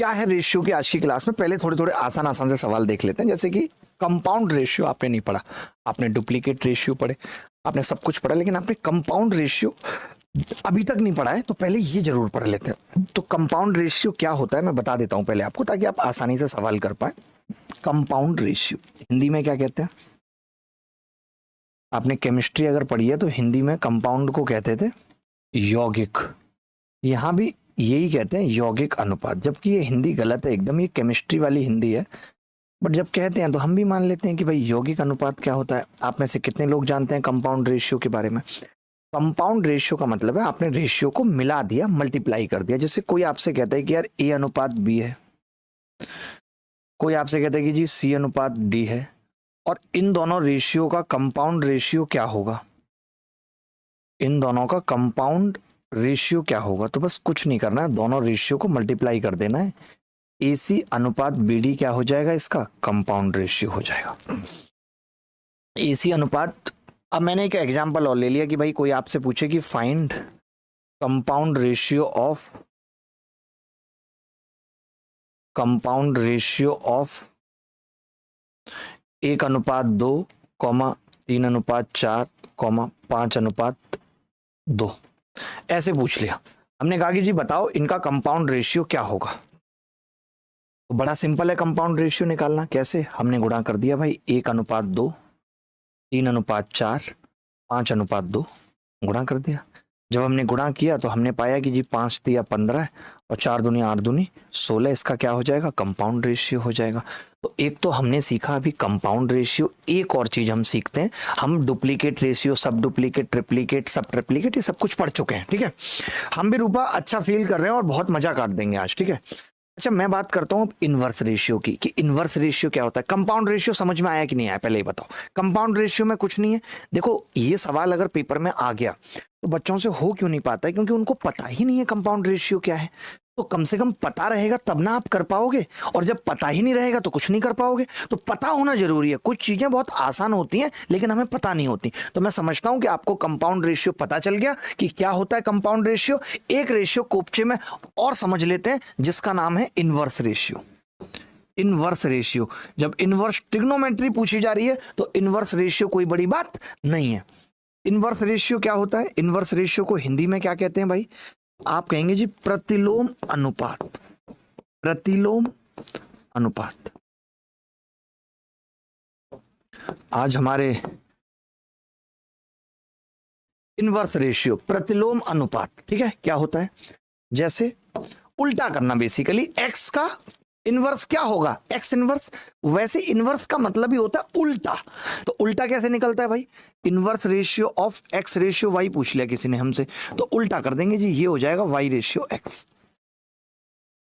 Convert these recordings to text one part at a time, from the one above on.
क्या है रेशियो की आज की क्लास में। पहले थोड़े थोड़े आसान आसान से सवाल देख लेते हैं, जैसे कि कंपाउंड रेशियो आपने नहीं पढ़ा, आपने डुप्लीकेट रेशियो पढ़े, आपने सब कुछ पढ़ा, लेकिन आपने कंपाउंड रेशियो अभी तक नहीं पढ़ा है, तो पहले ये जरूर पढ़ लेते हैं। तो कंपाउंड रेशियो क्या होता है मैं बता देता हूं पहले आपको, ताकि आप आसानी से सवाल कर पाए। कंपाउंड रेशियो हिंदी में क्या कहते हैं? आपने केमिस्ट्री अगर पढ़ी है तो हिंदी में कंपाउंड को कहते थे यौगिक। यहां भी यही कहते हैं यौगिक अनुपात, जबकि ये हिंदी गलत है एकदम, ये केमिस्ट्री वाली हिंदी है। बट जब कहते हैं तो हम भी मान लेते हैं कि भाई यौगिक अनुपात क्या होता है। आप में से कितने लोग जानते हैं कंपाउंड रेशियो के बारे में? कंपाउंड रेशियो का मतलब है आपने रेशियो को मिला दिया, मल्टीप्लाई कर दिया। जैसे कोई आपसे कहता है कि यार ए अनुपात बी है, कोई आपसे कहता है कि जी सी अनुपात डी है, और इन दोनों रेशियो का कंपाउंड रेशियो क्या होगा? इन दोनों का कंपाउंड रेशियो क्या होगा? तो बस कुछ नहीं करना है, दोनों रेशियो को मल्टीप्लाई कर देना है। AC अनुपात BD क्या हो जाएगा? इसका कंपाउंड रेशियो हो जाएगा। AC अनुपात, अब मैंने एक एग्जांपल और ले लिया कि भाई कोई आपसे पूछे कि फाइंड कंपाउंड रेशियो ऑफ 1:2, 3:4, 5:2 ऐसे पूछ लिया। हमने कहा कि जी बताओ इनका कंपाउंड रेशियो क्या होगा। तो बड़ा सिंपल है कंपाउंड रेशियो निकालना। कैसे? हमने गुणा कर दिया भाई 1:2, 3:4, 5:2 गुणा कर दिया। जब हमने गुणा किया तो हमने पाया कि जी 5 तिया 15 और 4 दूनी 8 दूनी 16, इसका क्या हो जाएगा? कंपाउंड रेशियो हो जाएगा। तो एक तो हमने सीखा अभी कंपाउंड रेशियो। एक और चीज हम सीखते हैं, हम डुप्लीकेट रेशियो, सब डुप्लीकेट, ट्रिप्लीकेट, सब ट्रिप्लीकेट, ये सब कुछ पढ़ चुके हैं। ठीक है, हम भी रूपा अच्छा फील कर रहे हैं और बहुत मजा काट देंगे आज। ठीक है, अच्छा मैं बात करता हूँ इनवर्स रेशियो की, कि इनवर्स रेशियो क्या होता है। कंपाउंड रेशियो समझ में आया कि नहीं आया, पहले ही बताओ। कंपाउंड रेशियो में कुछ नहीं है। देखो ये सवाल अगर पेपर में आ गया तो बच्चों से हो क्यों नहीं पाता है? क्योंकि उनको पता ही नहीं है कंपाउंड रेशियो क्या है। तो कम से कम पता रहेगा तब ना आप कर पाओगे, और जब पता ही नहीं रहेगा तो कुछ नहीं कर पाओगे। तो पता होना जरूरी है। कुछ चीजें बहुत आसान होती हैं लेकिन हमें पता नहीं होती। तो मैं समझता हूं कि आपको कंपाउंड रेशियो पता चल गया कि क्या होता है कंपाउंड रेशियो। एक रेशियो कोपचे में और समझ लेते हैं जिसका नाम है इनवर्स रेशियो। इनवर्स रेशियो, जब इनवर्स ट्रिग्नोमेट्री पूछी जा रही है तो इनवर्स रेशियो कोई बड़ी बात नहीं है। इनवर्स रेशियो क्या होता है? इनवर्स रेशियो को हिंदी में क्या कहते हैं भाई? आप कहेंगे जी प्रतिलोम अनुपात। प्रतिलोम अनुपात। आज हमारे इनवर्स रेशियो, प्रतिलोम अनुपात। ठीक है, क्या होता है? जैसे उल्टा करना, बेसिकली एक्स का इनवर्स क्या होगा? X inverse. वैसे इनवर्स का मतलब ही होता है उल्टा। तो उल्टा कैसे निकलता है भाई? Inverse ratio of x ratio y पूछ लिया किसी ने हमसे, तो उल्टा कर देंगे जी, ये हो जाएगा वाई रेशियो एक्स।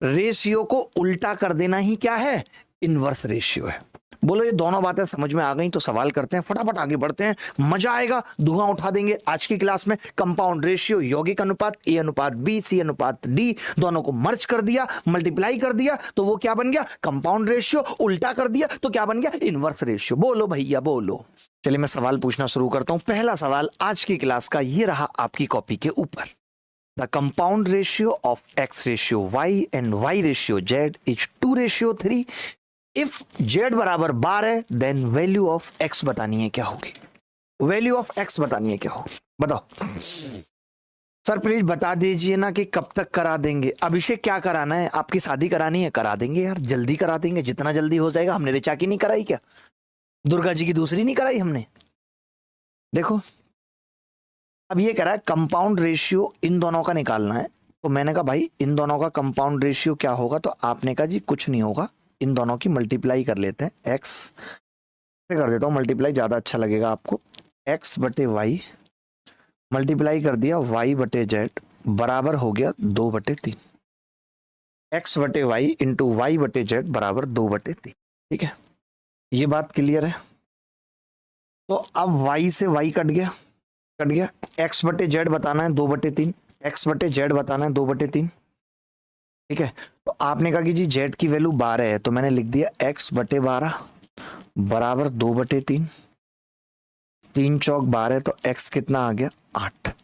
रेशियो को उल्टा कर देना ही क्या है? इनवर्स रेशियो है। बोलो ये दोनों बातें समझ में आ गई तो सवाल करते हैं, फटाफट आगे बढ़ते हैं, मजा आएगा, धुआं उठा देंगे आज की क्लास में। कंपाउंड रेशियो, यौगिक अनुपात, ए अनुपात बी, सी अनुपात डी, दोनों को मर्ज कर दिया, मल्टीप्लाई कर दिया तो वो क्या बन गया? Compound ratio. उल्टा कर दिया तो क्या बन गया? Inverse ratio. बोलो भैया बोलो। चलिए मैं सवाल पूछना शुरू करता हूं। पहला सवाल आज की क्लास का ये रहा आपकी कॉपी के ऊपर। The compound ratio of x ratio y and y ratio z is 2:3। If z बराबर 12 देन वैल्यू ऑफ एक्स बतानी है क्या होगी? वैल्यू ऑफ एक्स बतानी है क्या होगी? बताओ सर, प्लीज बता दीजिए ना कि कब तक करा देंगे। अभिषेक क्या कराना है? आपकी शादी करानी है? करा देंगे यार, जल्दी करा देंगे, जितना जल्दी हो जाएगा। हमने ऋचा की नहीं कराई क्या? दुर्गा जी की दूसरी नहीं कराई हमने? देखो अब ये कह रहा है कंपाउंड रेशियो इन दोनों का निकालना है। तो मैंने कहा भाई इन दोनों का कंपाउंड रेशियो क्या होगा? तो आपने कहा जी कुछ नहीं होगा, इन दोनों की मल्टीप्लाई कर लेते हैं। एक्स से कर देता हूँ मल्टीप्लाई, ज्यादा अच्छा लगेगा आपको। एक्स बटे वाई मल्टीप्लाई कर दिया वाई बटे जेड बराबर हो गया 2/3। एक्स बटे वाई इंटू वाई बटे जेड बराबर 2/3। ठीक है, ये बात क्लियर है। तो अब वाई से वाई कट गया, कट गया। एक्स बटे जेड बताना है 2/3, एक्स बटे जेड बताना है 2/3। ठीक है, तो आपने कहा कि जी जेड की वैल्यू 12 है, तो मैंने लिख दिया एक्स बटे 12 बराबर 2/3। 3 चौक 12, तो एक्स कितना आ गया? 8।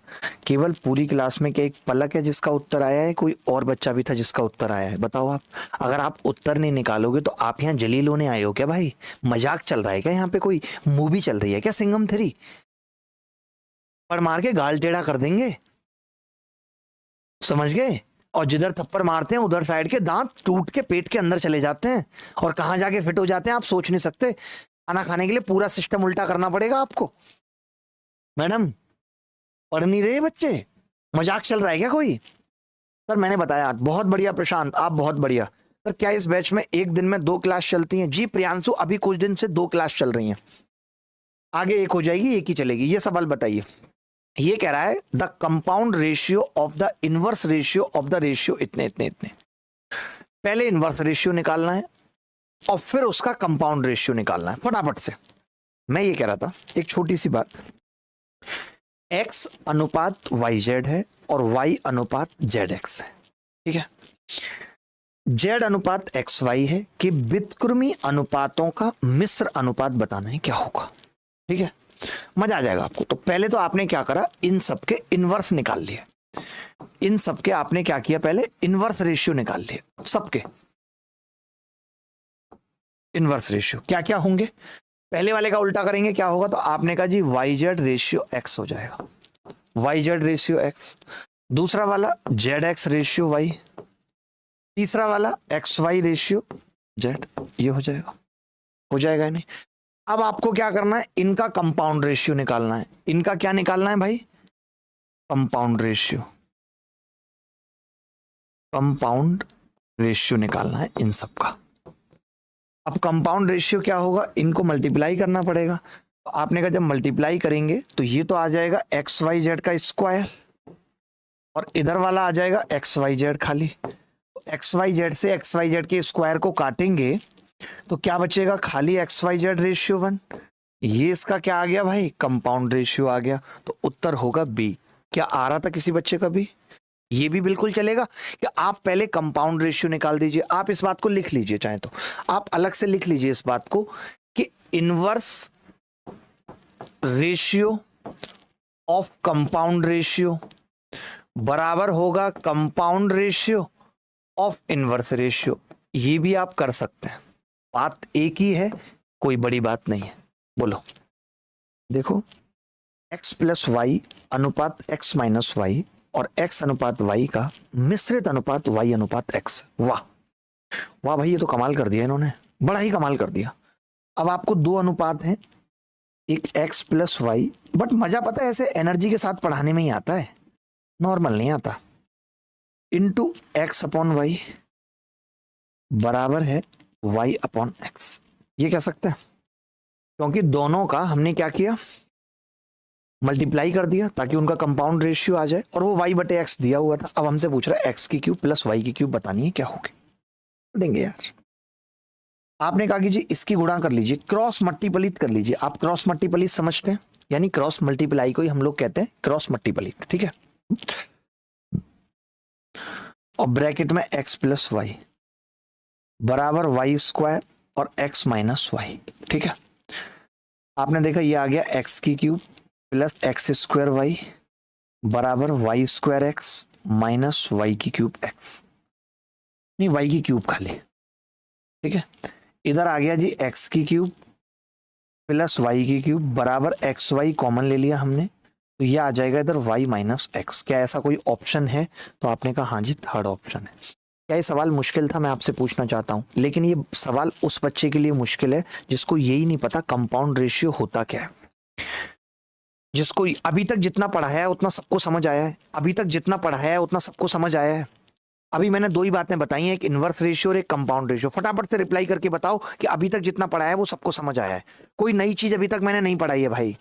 केवल पूरी क्लास में क्या एक पलक है जिसका उत्तर आया है, कोई और बच्चा भी था जिसका उत्तर आया है? बताओ आप। अगर आप उत्तर नहीं निकालोगे तो आप यहाँ जलील होने आए हो क्या भाई? मजाक चल रहा है क्या? यहाँ पे कोई मूवी चल रही है क्या, सिंघम 3? पर मार के गाल टेढ़ा कर देंगे, समझ गए? और जिधर थप्पड़ मारते हैं उधर साइड के दांत टूट के पेट के अंदर चले जाते हैं, और कहां जाके फिट हो जाते हैं आप सोच नहीं सकते। खाना खाने के लिए पूरा सिस्टम उल्टा करना पड़ेगा आपको। मैडम पढ़ नहीं रहे बच्चे, मजाक चल रहा है क्या कोई? सर मैंने बताया, बहुत बढ़िया प्रशांत, आप बहुत बढ़िया। सर क्या इस बैच में एक दिन में 2 क्लास चलती हैं? जी प्रियांशु, अभी कुछ दिन से 2 क्लास चल रही हैं, आगे एक हो जाएगी, एक ही चलेगी। ये सवाल बताइए। ये कह रहा है the compound ratio of the inverse ratio of the ratio इतने इतने इतने। पहले इनवर्स रेशियो निकालना है और फिर उसका कंपाउंड रेशियो निकालना है फटाफट से। मैं ये कह रहा था एक छोटी सी बात, x अनुपात yz है और y अनुपात zx है, ठीक है? z अनुपात xy है कि व्युत्क्रमी अनुपातों का मिश्र अनुपात बताना है क्या होगा, ठीक है? मजा आ जाएगा आपको। तो पहले तो आपने क्या करा, इन सबके इनवर्स निकाल लिए। इन सबके आपने क्या किया, पहले इनवर्स रेशियो निकाल लिए। सबके इनवर्स रेशियो क्या क्या होंगे, पहले वाले का उल्टा करेंगे, क्या होगा? तो आपने कहा जी yz रेशियो x हो जाएगा, yz रेशियो x। दूसरा वाला zx रेशियो y, तीसरा वाला xy रेशियो z। ये हो जाएगा नहीं? अब आपको क्या करना है, इनका कंपाउंड रेशियो निकालना है। इनका क्या निकालना है भाई? Compound ratio. कंपाउंड रेशियो निकालना है इन सब का। अब कंपाउंड रेशियो क्या होगा, इनको मल्टीप्लाई करना पड़ेगा। तो आपने कहा जब मल्टीप्लाई करेंगे तो ये तो आ जाएगा एक्स वाई जेड का स्क्वायर, और इधर वाला आ जाएगा एक्स वाई जेड खाली। तो एक्स वाई जेड से एक्स वाई जेड के स्क्वायर को काटेंगे तो क्या बचेगा, खाली एक्स वाई जेड रेशियो 1। ये इसका क्या आ गया भाई, कंपाउंड रेशियो आ गया। तो उत्तर होगा बी। क्या आ रहा था किसी बच्चे का भी? ये भी बिल्कुल चलेगा कि आप पहले कंपाउंड रेशियो निकाल दीजिए। आप इस बात को लिख लीजिए, चाहे तो आप अलग से लिख लीजिए इस बात को कि inverse ratio of compound ratio बराबर होगा compound ratio of inverse ratio. ये भी आप कर सकते हैं, बात एक ही है, कोई बड़ी बात नहीं है। बोलो, देखो x प्लस वाई अनुपात x माइनस वाई और x अनुपात y का मिश्रित अनुपात y अनुपात x। वाह वाह भाई, ये तो कमाल कर दिया इन्होंने, बड़ा ही कमाल कर दिया। अब आपको 2 अनुपात हैं, एक x प्लस वाई, बट मजा पता है ऐसे एनर्जी के साथ पढ़ाने में ही आता है, नॉर्मल नहीं आता। इंटू एक्स अपॉन वाई बराबर है y अपॉन एक्स। ये कह सकते हैं क्योंकि दोनों का हमने क्या किया, मल्टीप्लाई कर दिया ताकि उनका कंपाउंड रेशियो आ जाए, और वो y बटे एक्स दिया हुआ था। अब हमसे पूछ रहा है x की क्यूब प्लस y की क्यूब बतानी है क्या होगी। देंगे यार, आपने कहा कि जी इसकी गुणा कर लीजिए, क्रॉस मल्टीप्लिट कर लीजिए। आप क्रॉस मल्टीप्लिट समझते हैं, यानी क्रॉस मल्टीप्लाई को ही हम लोग कहते हैं क्रॉस मल्टीप्लिट, ठीक है? और ब्रैकेट में x प्लस वाई बराबर वाई स्क्वायर और x माइनस वाई, ठीक है? आपने देखा ये आ गया x की cube plus x square y बराबर y square x minus y की क्यूब एक्स, नहीं वाई की क्यूब खाली, ठीक है? इधर आ गया जी x की क्यूब प्लस वाई की क्यूब बराबर एक्स वाई कॉमन ले लिया हमने, तो ये आ जाएगा इधर y माइनस एक्स। क्या ऐसा कोई ऑप्शन है? तो आपने कहा हाँ जी थर्ड ऑप्शन है। क्या ये सवाल मुश्किल था? मैं आपसे पूछना चाहता हूं, लेकिन ये सवाल उस बच्चे के लिए मुश्किल है जिसको यही नहीं पता कंपाउंड रेशियो होता क्या है। जिसको अभी तक जितना पढ़ाया है उतना सबको समझ आया है, अभी तक जितना पढ़ाया है उतना सबको समझ आया है। अभी मैंने 2 ही बातें बताई हैं, एक इनवर्स रेशियो और एक कंपाउंड रेशियो। फटाफट से रिप्लाई करके बताओ कि अभी तक जितना पढ़ाया है वो सबको समझ आया है। कोई नई चीज अभी तक मैंने नहीं पढ़ाई है भाई,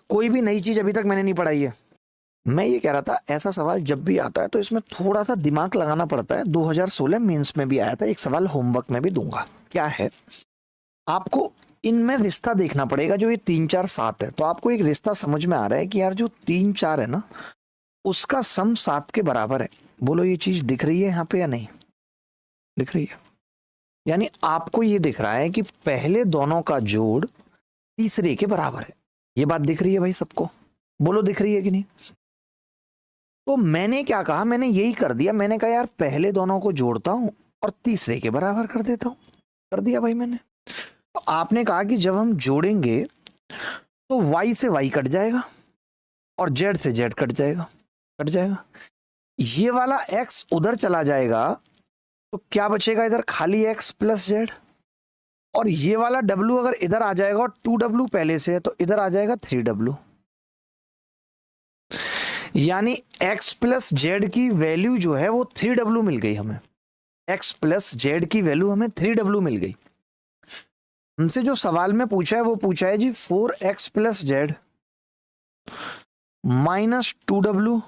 कोई भी नई चीज अभी तक मैंने नहीं पढ़ाई है। मैं ये कह रहा था ऐसा सवाल जब भी आता है तो इसमें थोड़ा सा दिमाग लगाना पड़ता है। 2016 मेंस में भी आया था, एक सवाल होमवर्क में भी दूंगा। क्या है, आपको इनमें रिश्ता देखना पड़ेगा। जो ये 3 4 7 है, तो आपको एक रिश्ता समझ में आ रहा है कि यार जो 3 4 है ना उसका सम 7 के बराबर है। बोलो ये चीज दिख रही है यहाँ पे या नहीं दिख रही है? यानी आपको ये दिख रहा है कि पहले दोनों का जोड़ तीसरे के बराबर है। ये बात दिख रही है भाई सबको? बोलो दिख रही है कि नहीं? तो मैंने क्या कहा, मैंने यही कर दिया, मैंने कहा यार पहले दोनों को जोड़ता हूं और तीसरे के बराबर कर देता हूं, कर दिया भाई मैंने। तो आपने कहा कि जब हम जोड़ेंगे तो y से y कट जाएगा और z से z कट जाएगा, कट जाएगा। ये वाला x उधर चला जाएगा तो क्या बचेगा इधर, खाली x प्लस z। और ये वाला w अगर इधर आ जाएगा और 2w पहले से है तो इधर आ जाएगा 3w। यानी x प्लस z की वैल्यू जो है वो 3w मिल गई हमें, x प्लस z की वैल्यू हमें 3w मिल गई। हमसे जो सवाल में पूछा है वो पूछा है जी 4x plus z minus 2w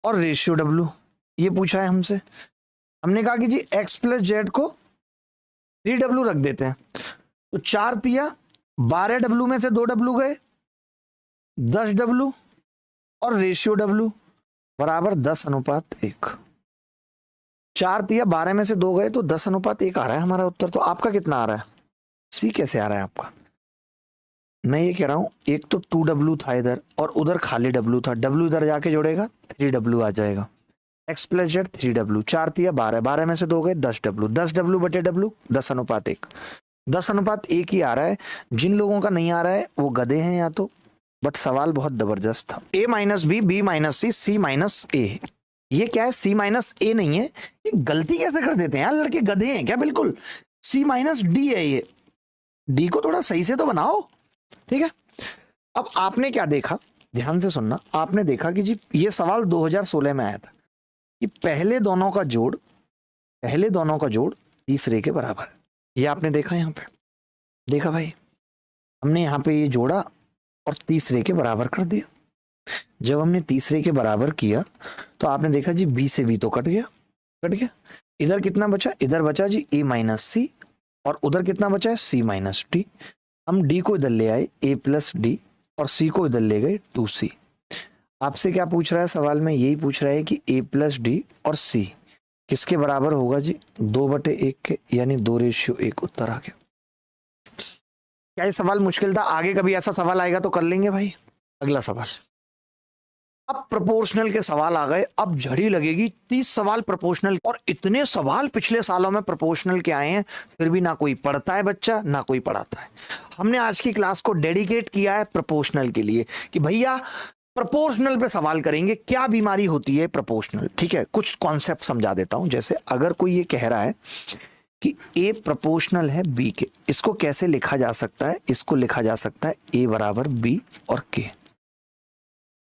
और रेशियो w, ये पूछा है हमसे। हमने कहा कि जी x प्लस z को 3w रख देते हैं, तो 4 तिया 12w में से 2w गए 10w और रेशियो w बराबर 10:1। 4 तिया 12 में से 2 गए तो 10:1 आ रहा है हमारा उत्तर। तो आपका कितना आ रहा है, सी कैसे आ रहा है आपका? मैं ये कह रहा हूं एक तो 2w था इधर और उधर खाली w था, w इधर जाके जोड़ेगा 3w आ जाएगा, x प्लस जेड 3w, 4 तिया 12, 12 में से 2 गए 10w, 10w बटे w 10:1, 10:1 ही आ रहा है। जिन लोगों का नहीं आ रहा है वो गधे हैं या तो, बट सवाल बहुत जबरदस्त था। a minus B, B minus C, C minus A. ये क्या है, सी माइनस ए नहीं है, ये गलती कैसे कर देते हैं यार लड़के, गधे हैं क्या? बिल्कुल सी माइनस डी है, ये डी को थोड़ा सही से तो बनाओ, ठीक है। अब आपने क्या देखा, ध्यान से सुनना, आपने देखा कि जी ये सवाल 2016 में आया था कि पहले दोनों का जोड़ तीसरे के बराबर है। ये आपने देखा, यहां पे देखा भाई, हमने यहां पे ये जोड़ा और तीसरे के बराबर कर दिया। जब हमने तीसरे के बराबर किया तो आपने देखा जी बी से बी तो कट गया, इधर कितना बचा, इधर बचा जी a माइनस सी और उधर कितना बचा है c माइनस डी। हम d को इधर ले आए a प्लस डी और c को इधर ले गए 2c। आपसे क्या पूछ रहा है सवाल में, यही पूछ रहा है कि a प्लस डी और c किसके बराबर होगा जी, 2/1 के, यानी 2:1 उत्तर आ गया। क्या ये सवाल मुश्किल था? आगे कभी ऐसा सवाल आएगा तो कर लेंगे भाई। अगला सवाल, अब प्रोपोर्शनल के सवाल आ गए, अब झड़ी लगेगी 30 सवाल प्रोपोर्शनल, और इतने सवाल पिछले सालों में प्रोपोर्शनल के आए हैं फिर भी ना कोई पढ़ता है बच्चा ना कोई पढ़ाता है। हमने आज की क्लास को डेडिकेट किया है प्रोपोर्शनल के लिए कि भैया प्रोपोर्शनल पे सवाल करेंगे, क्या बीमारी होती है प्रोपोर्शनल, ठीक है। कुछ कॉन्सेप्ट समझा देता हूं। जैसे अगर कोई ये कह रहा है कि ए प्रोपोर्शनल है बी के, इसको कैसे लिखा जा सकता है, इसको लिखा जा सकता है ए बराबर बी और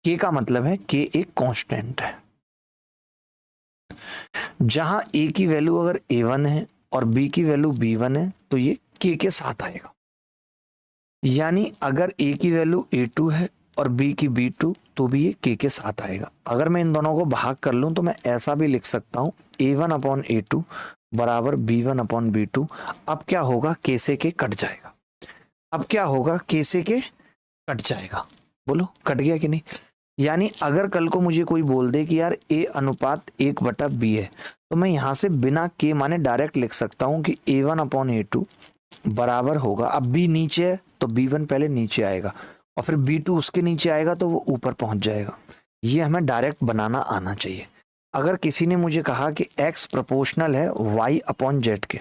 के का मतलब है के एक कांस्टेंट है। जहां ए की वैल्यू अगर a1 है और बी की वैल्यू b1 है तो ये के साथ आएगा। यानी अगर ए की वैल्यू a2 है और बी की b2 तो भी ये के साथ आएगा। अगर मैं इन दोनों को भाग कर लूं तो मैं ऐसा भी लिख सकता हूं a1/a2 बराबर b1/b2। अब क्या होगा, के से के कट जाएगा। अब क्या होगा, के से के कट जाएगा। बोलो कट गया कि नहीं? यानी अगर कल को मुझे कोई बोल दे कि यार a अनुपात 1/b है तो मैं यहां से बिना के माने डायरेक्ट लिख सकता हूं कि a1/a2 बराबर होगा, अब b नीचे है तो b1 पहले नीचे आएगा और फिर b2 उसके नीचे आएगा तो वो ऊपर पहुंच जाएगा। ये हमें डायरेक्ट बनाना आना चाहिए। अगर किसी ने मुझे कहा कि x प्रोपोर्शनल है y/z के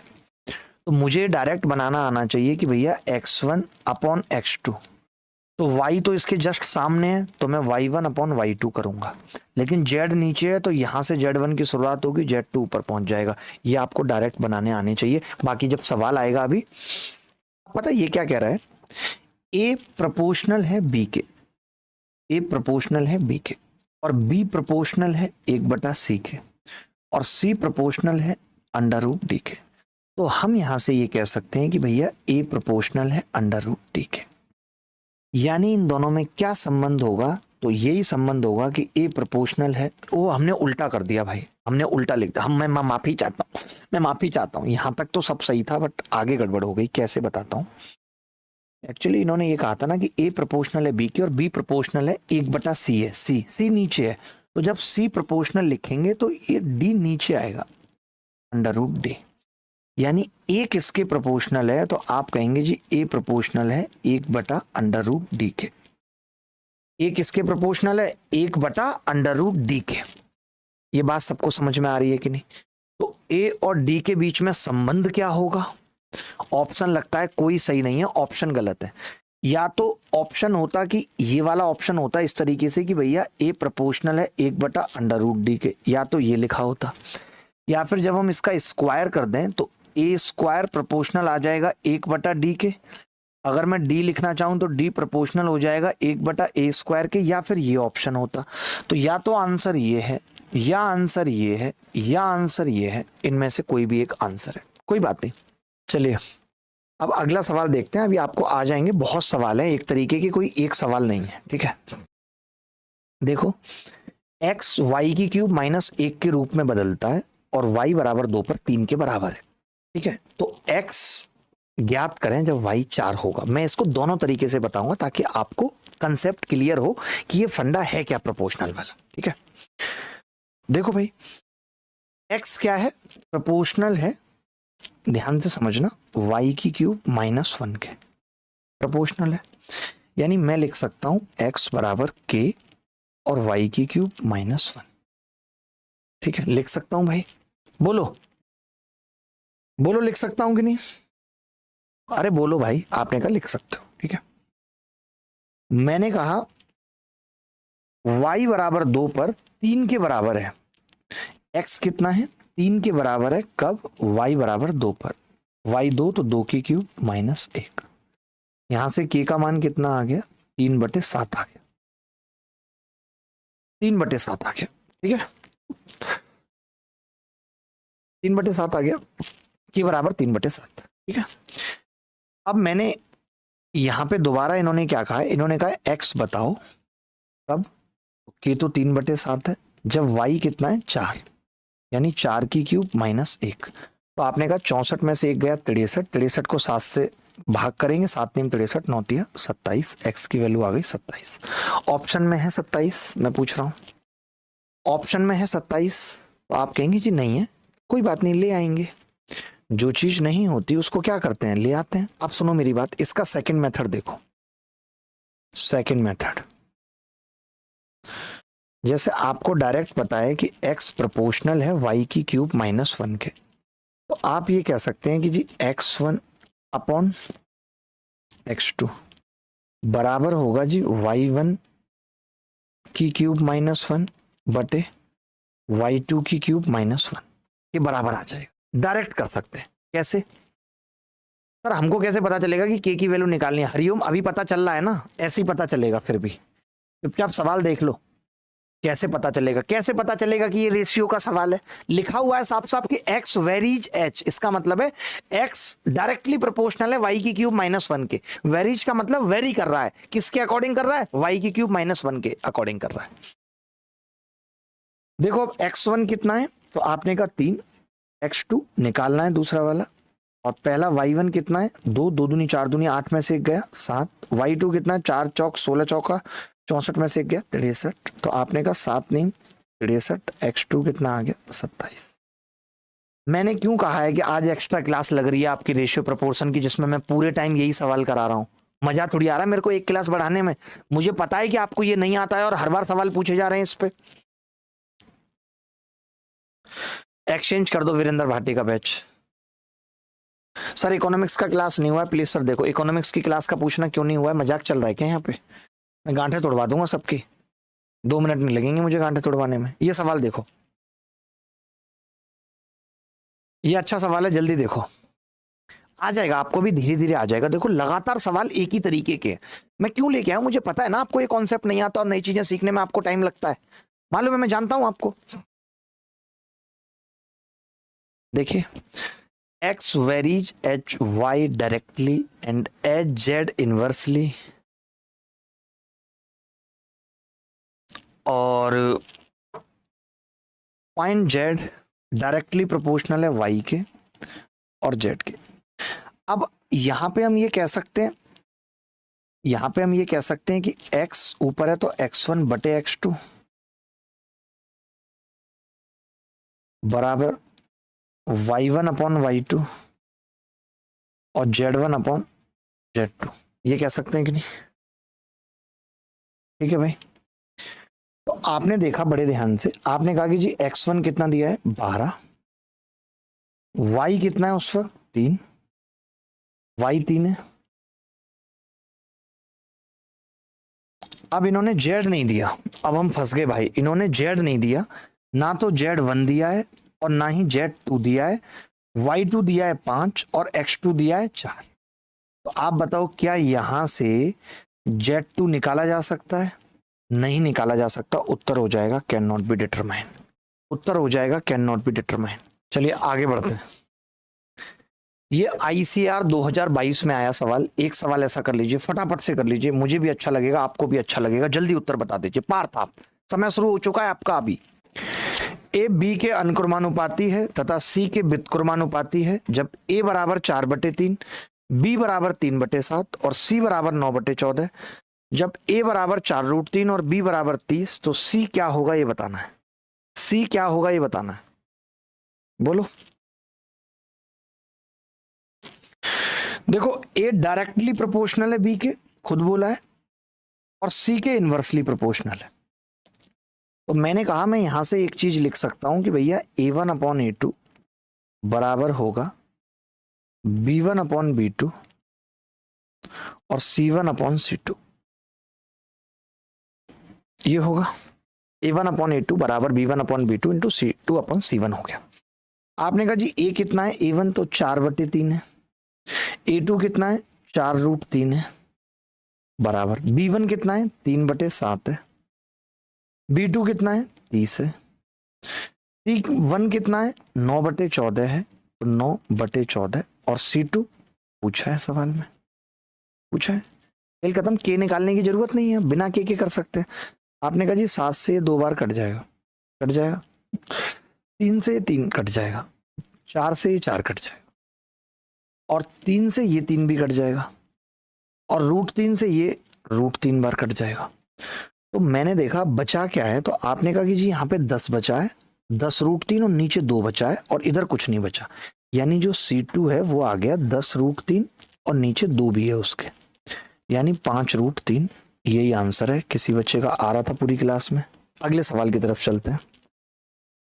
तो मुझे डायरेक्ट बनाना आना चाहिए कि भैया x1/x2, तो y तो इसके जस्ट सामने है तो मैं y1/y2 करूंगा, लेकिन z नीचे है तो यहां से z1 की शुरुआत होगी, z2 ऊपर पहुंच जाएगा। ये आपको डायरेक्ट बनाने आने चाहिए। बाकी जब सवाल आएगा, अभी पता है ये क्या कह रहा है, a प्रोपोर्शनल है b के, a प्रोपोर्शनल है b के और b प्रोपोर्शनल है 1/c के और c प्रोपोर्शनल है √d के। तो हम यहां से ये कह सकते हैं कि भैया a प्रोपोर्शनल है √d के। यानी इन दोनों में क्या संबंध होगा, तो यही संबंध होगा कि a प्रोपोर्शनल है। वो हमने उल्टा कर दिया भाई, हमने उल्टा लिख दिया। मैं माफी चाहता हूँ, यहां तक तो सब सही था बट आगे गड़बड़ हो गई। कैसे बताता हूँ। एक्चुअली इन्होंने ये कहा था ना कि a प्रोपोर्शनल है b की और b प्रोपोर्शनल है 1/c है, c नीचे है, तो जब c प्रोपोर्शनल लिखेंगे तो ये d नीचे आएगा √d। यानी a किसके प्रोपोर्शनल है, तो आप कहेंगे जी a प्रोपोर्शनल है 1/√d के। ए किसके प्रोपोर्शनल है? 1/√d के। ये बात सबको समझ में आ रही है कि नहीं? तो ए और डी के बीच में संबंध क्या होगा? ऑप्शन लगता है कोई सही नहीं है, ऑप्शन गलत है। या तो ऑप्शन होता कि ये वाला ऑप्शन होता इस तरीके से कि भैया ए प्रोपोर्शनल है 1/√d के, या तो ये लिखा होता, या फिर जब हम इसका स्क्वायर कर दें तो ए स्क्वायर प्रोपोर्शनल आ जाएगा 1/d के। अगर मैं डी लिखना चाहूं तो डी प्रोपोर्शनल हो जाएगा 1/a² के, या फिर ये ऑप्शन होता। तो या तो आंसर ये है, या आंसर ये है, या आंसर ये है, इनमें से कोई भी एक आंसर है। कोई बात नहीं, चलिए अब अगला सवाल देखते हैं। अभी आपको आ जाएंगे, बहुत सवाल है, एक तरीके के कोई एक सवाल नहीं है, ठीक है। देखो, x y³ -1 के रूप में बदलता है और y = 2 पर 3 के बराबर है, ठीक है। तो x ज्ञात करें जब y 4 होगा। मैं इसको दोनों तरीके से बताऊंगा ताकि आपको कंसेप्ट क्लियर हो कि ये फंडा है क्या प्रोपोर्शनल वाला, ठीक है। देखो भाई, x क्या है? प्रोपोर्शनल है, ध्यान से समझना, y³ -1 के प्रोपोर्शनल है। यानी मैं लिख सकता हूं x = k और y³ -1, ठीक है। लिख सकता हूं भाई? बोलो बोलो, लिख सकता हूं कि नहीं? अरे बोलो भाई, आपने कहा लिख सकते हो, ठीक है। मैंने कहा y = 2 पर 3 के बराबर है। x कितना है? 3 के बराबर है। कब? y = 2 पर। y 2 तो 2³ -1। यहां से k का मान कितना आ गया? 3/7 आ गया। 3/7 आ गया, ठीक है। 3/7 आ गया, k = 3/7, ठीक है। अब मैंने यहां पे दोबारा इन्होंने क्या कहा है? इन्होंने कहा x बताओ कब? k तो 3/7 है, जब y कितना है? 4, यानी 4³ -1। तो आपने कहा 64 में से 1 गया 63, 63 को 7 से भाग करेंगे, 7 3 63, 9 3 27, x की वैल्यू आ गई 27। ऑप्शन में है 27, मैं पूछ रहा हूं ऑप्शन में है 27। तो आप कहेंगे जी नहीं है, कोई बात नहीं, ले आएंगे। जो चीज नहीं होती उसको क्या करते हैं? ले आते हैं। अब सुनो मेरी बात, इसका सेकंड मेथड देखो। सेकंड मेथड, जैसे आपको डायरेक्ट पता है कि x प्रोपोर्शनल है y³ -1 के, तो आप ये कह सकते हैं कि जी x1 अपॉन x2 बराबर होगा जी y1 की क्यूब -1 बटे y2 की क्यूब -1 के बराबर आ जाएगा। डायरेक्ट कर सकते हैं। कैसे? सर हमको कैसे पता चलेगा कि k की वैल्यू निकालनी है? हरिओम, अभी पता चल रहा है ना, ऐसे ही पता चलेगा। फिर भी चुपचाप सवाल देख लो, कैसे पता चलेगा? कैसे पता चलेगा कि ये रेशियो का सवाल है? लिखा हुआ है साफ साफ कि x वेरीज h, इसका मतलब है x डायरेक्टली प्रोपोर्शनल है y³ -1 के। वेरीज का मतलब वेरी कर रहा है, किसके अकॉर्डिंग कर रहा है? y³ -1 के अकॉर्डिंग कर रहा है। देखो अब x1 कितना है? तो आपने कहा 3, x2 निकालना है दूसरा वाला, और पहला y1 कितना है? 2, 2 दूनी 4 दूनी 8 में से 1 गया 7। y2 कितना है? 4 चौक 16 चौका 64 में से 1 गया 63। तो आपने कहा 7 नहीं 63, x2 कितना आ गया? 27। मैंने क्यों कहा है कि आज एक्स्ट्रा क्लास लग रही है आपकी रेशियो प्रोपोर्शन की, जिसमें मैं पूरे टाइम यही सवाल करा रहा हूं? मजा थोड़ी आ रहा है मेरे को एक क्लास बढ़ाने में। मुझे पता है कि आपको ये नहीं आता है और हर बार सवाल पूछे जा रहे हैं इस पे। एक्सचेंज कर दो वीरेंद्र भाटी का बैच। सर इकोनॉमिक्स का क्लास नहीं हुआ है, प्लीज सर देखो इकोनॉमिक्स की क्लास का पूछना क्यों नहीं हुआ है? मजाक चल रहा है क्या यहाँ पे? मैं गांठें तोड़वा दूंगा सबकी, 2 मिनट नहीं लगेंगे मुझे गांठें तोड़वाने में। ये सवाल देखो, ये अच्छा सवाल है, जल्दी देखो, आ जाएगा आपको भी, धीरे धीरे आ जाएगा। देखो लगातार सवाल एक ही तरीके के। मैं क्यों लेके आया, मुझे पता है ना आपको ये कॉन्सेप्ट नहीं आता और नई चीजें सीखने में आपको टाइम लगता है, मालूम है, मैं जानता हूं आपको। देखिए, x varies h y directly and h z inversely, और पॉइंट z डायरेक्टली प्रोपोर्शनल है y के और z के। अब यहां पे हम ये कह सकते हैं, यहां पे हम ये कह सकते हैं कि x ऊपर है तो x1 बटे x2 बराबर y1 अपॉन y2 और z1 अपॉन z2। ये कह सकते हैं कि नहीं? ठीक है भाई। तो आपने देखा बड़े ध्यान से, आपने कहा कि जी x1 कितना दिया है 12, y कितना है उस वक्त 3, y 3 है। अब इन्होंने z नहीं दिया, अब हम फंस गए भाई। इन्होंने z नहीं दिया, ना तो z1 दिया है और ना ही z2 दिया है, y2 दिया है 5 और x2 दिया है 4। तो आप बताओ क्या यहां से z2 निकाला जा सकता है? नहीं निकाला जा सकता। उत्तर हो जाएगा कैन नॉट बी डिटरमाइन। उत्तर हो जाएगा कैन नॉट बी डिटरमाइन। चलिए आगे बढ़ते हैं। ये आईसीआर 2022 में आया सवाल। एक सवाल ऐसा कर लीजिए, फटाफट से कर लीजिए, मुझे भी अच्छा लगेगा, आपको भी अच्छा लगेगा। जल्दी उत्तर बता दीजिए। पार्थ आप, समय शुरू हो चुका है आपका अभी। ए बी के अनुक्रमानुपाती है तथा सी के व्युत्क्रमानुपाती है जब ए बराबर 4/3, बी बराबर 3/7 और सी बराबर 9/14। जब ए बराबर 4√3 और बी बराबर 30, तो सी क्या होगा ये बताना है। सी क्या होगा ये बताना है, बोलो। देखो ए डायरेक्टली प्रोपोर्शनल है बी के, खुद बोला है, और सी के इनवर्सली प्रोपोर्शनल है। तो मैंने कहा मैं यहां से एक चीज लिख सकता हूं कि भैया A1/A2 बराबर होगा B1/B2 और C1/C2। ये होगा A1/A2 बराबर B1/B2 इंटू C2/C1 हो गया। आपने कहा जी ए कितना है, A1 तो 4/3 है, A2 कितना है 4√3 है, बराबर B1 कितना है 3/7 है, B2 कितना है 30 है, C1 कितना है 9/14 है, तो 9/14 और C2 पूछा है सवाल में, पूछा है। खेल खत्म, के निकालने की जरूरत नहीं है, बिना के कर सकते हैं। आपने कहा जी 7 से 2 बार कट जाएगा, कट जाएगा, 3 से 3 कट जाएगा, 4 से 4 कट जाएगा, और 3 से ये 3 भी कट जाएगा, और √3 से ये √3 बार कट जाएगा। तो मैंने देखा बचा क्या है, तो आपने कहा कि जी यहाँ पे 10 बचा है, 10√3 और नीचे 2 बचा है और इधर कुछ नहीं बचा, यानी जो C2 है वो आ गया 10√3 और नीचे 2 भी है उसके, यानी 5√3। यही आंसर है। किसी बच्चे का आ रहा था पूरी क्लास में। अगले सवाल की तरफ चलते हैं।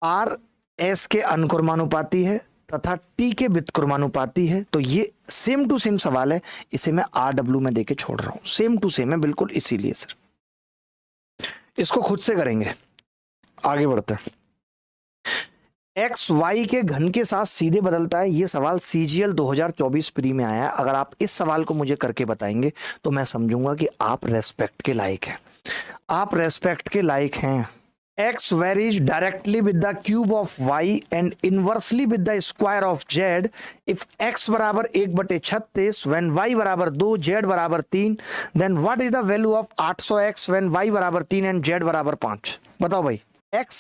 R S के अनुक्रमानुपाती है तथा T के व्युत्क्रमानुपाती है, तो ये सेम टू सेम सवाल है, इसे मैं RW में देके छोड़ रहा हूं, सेम टू सेम है बिल्कुल, इसीलिए सर इसको खुद से करेंगे। आगे बढ़ते हैं। एक्स वाई के घन के साथ सीधे बदलता है, ये सवाल CGL 2024 प्री में आया है। अगर आप इस सवाल को मुझे करके बताएंगे तो मैं समझूंगा कि आप रेस्पेक्ट के लायक हैं, आप रेस्पेक्ट के लायक हैं। X varies directly with the cube of Y and inversely with the square of Z if X बराबर 1/36 when Y बराबर 2 Z बराबर 3 then what is the value of 800X when Y बराबर 3 and Z बराबर 5। बताओ भाई, X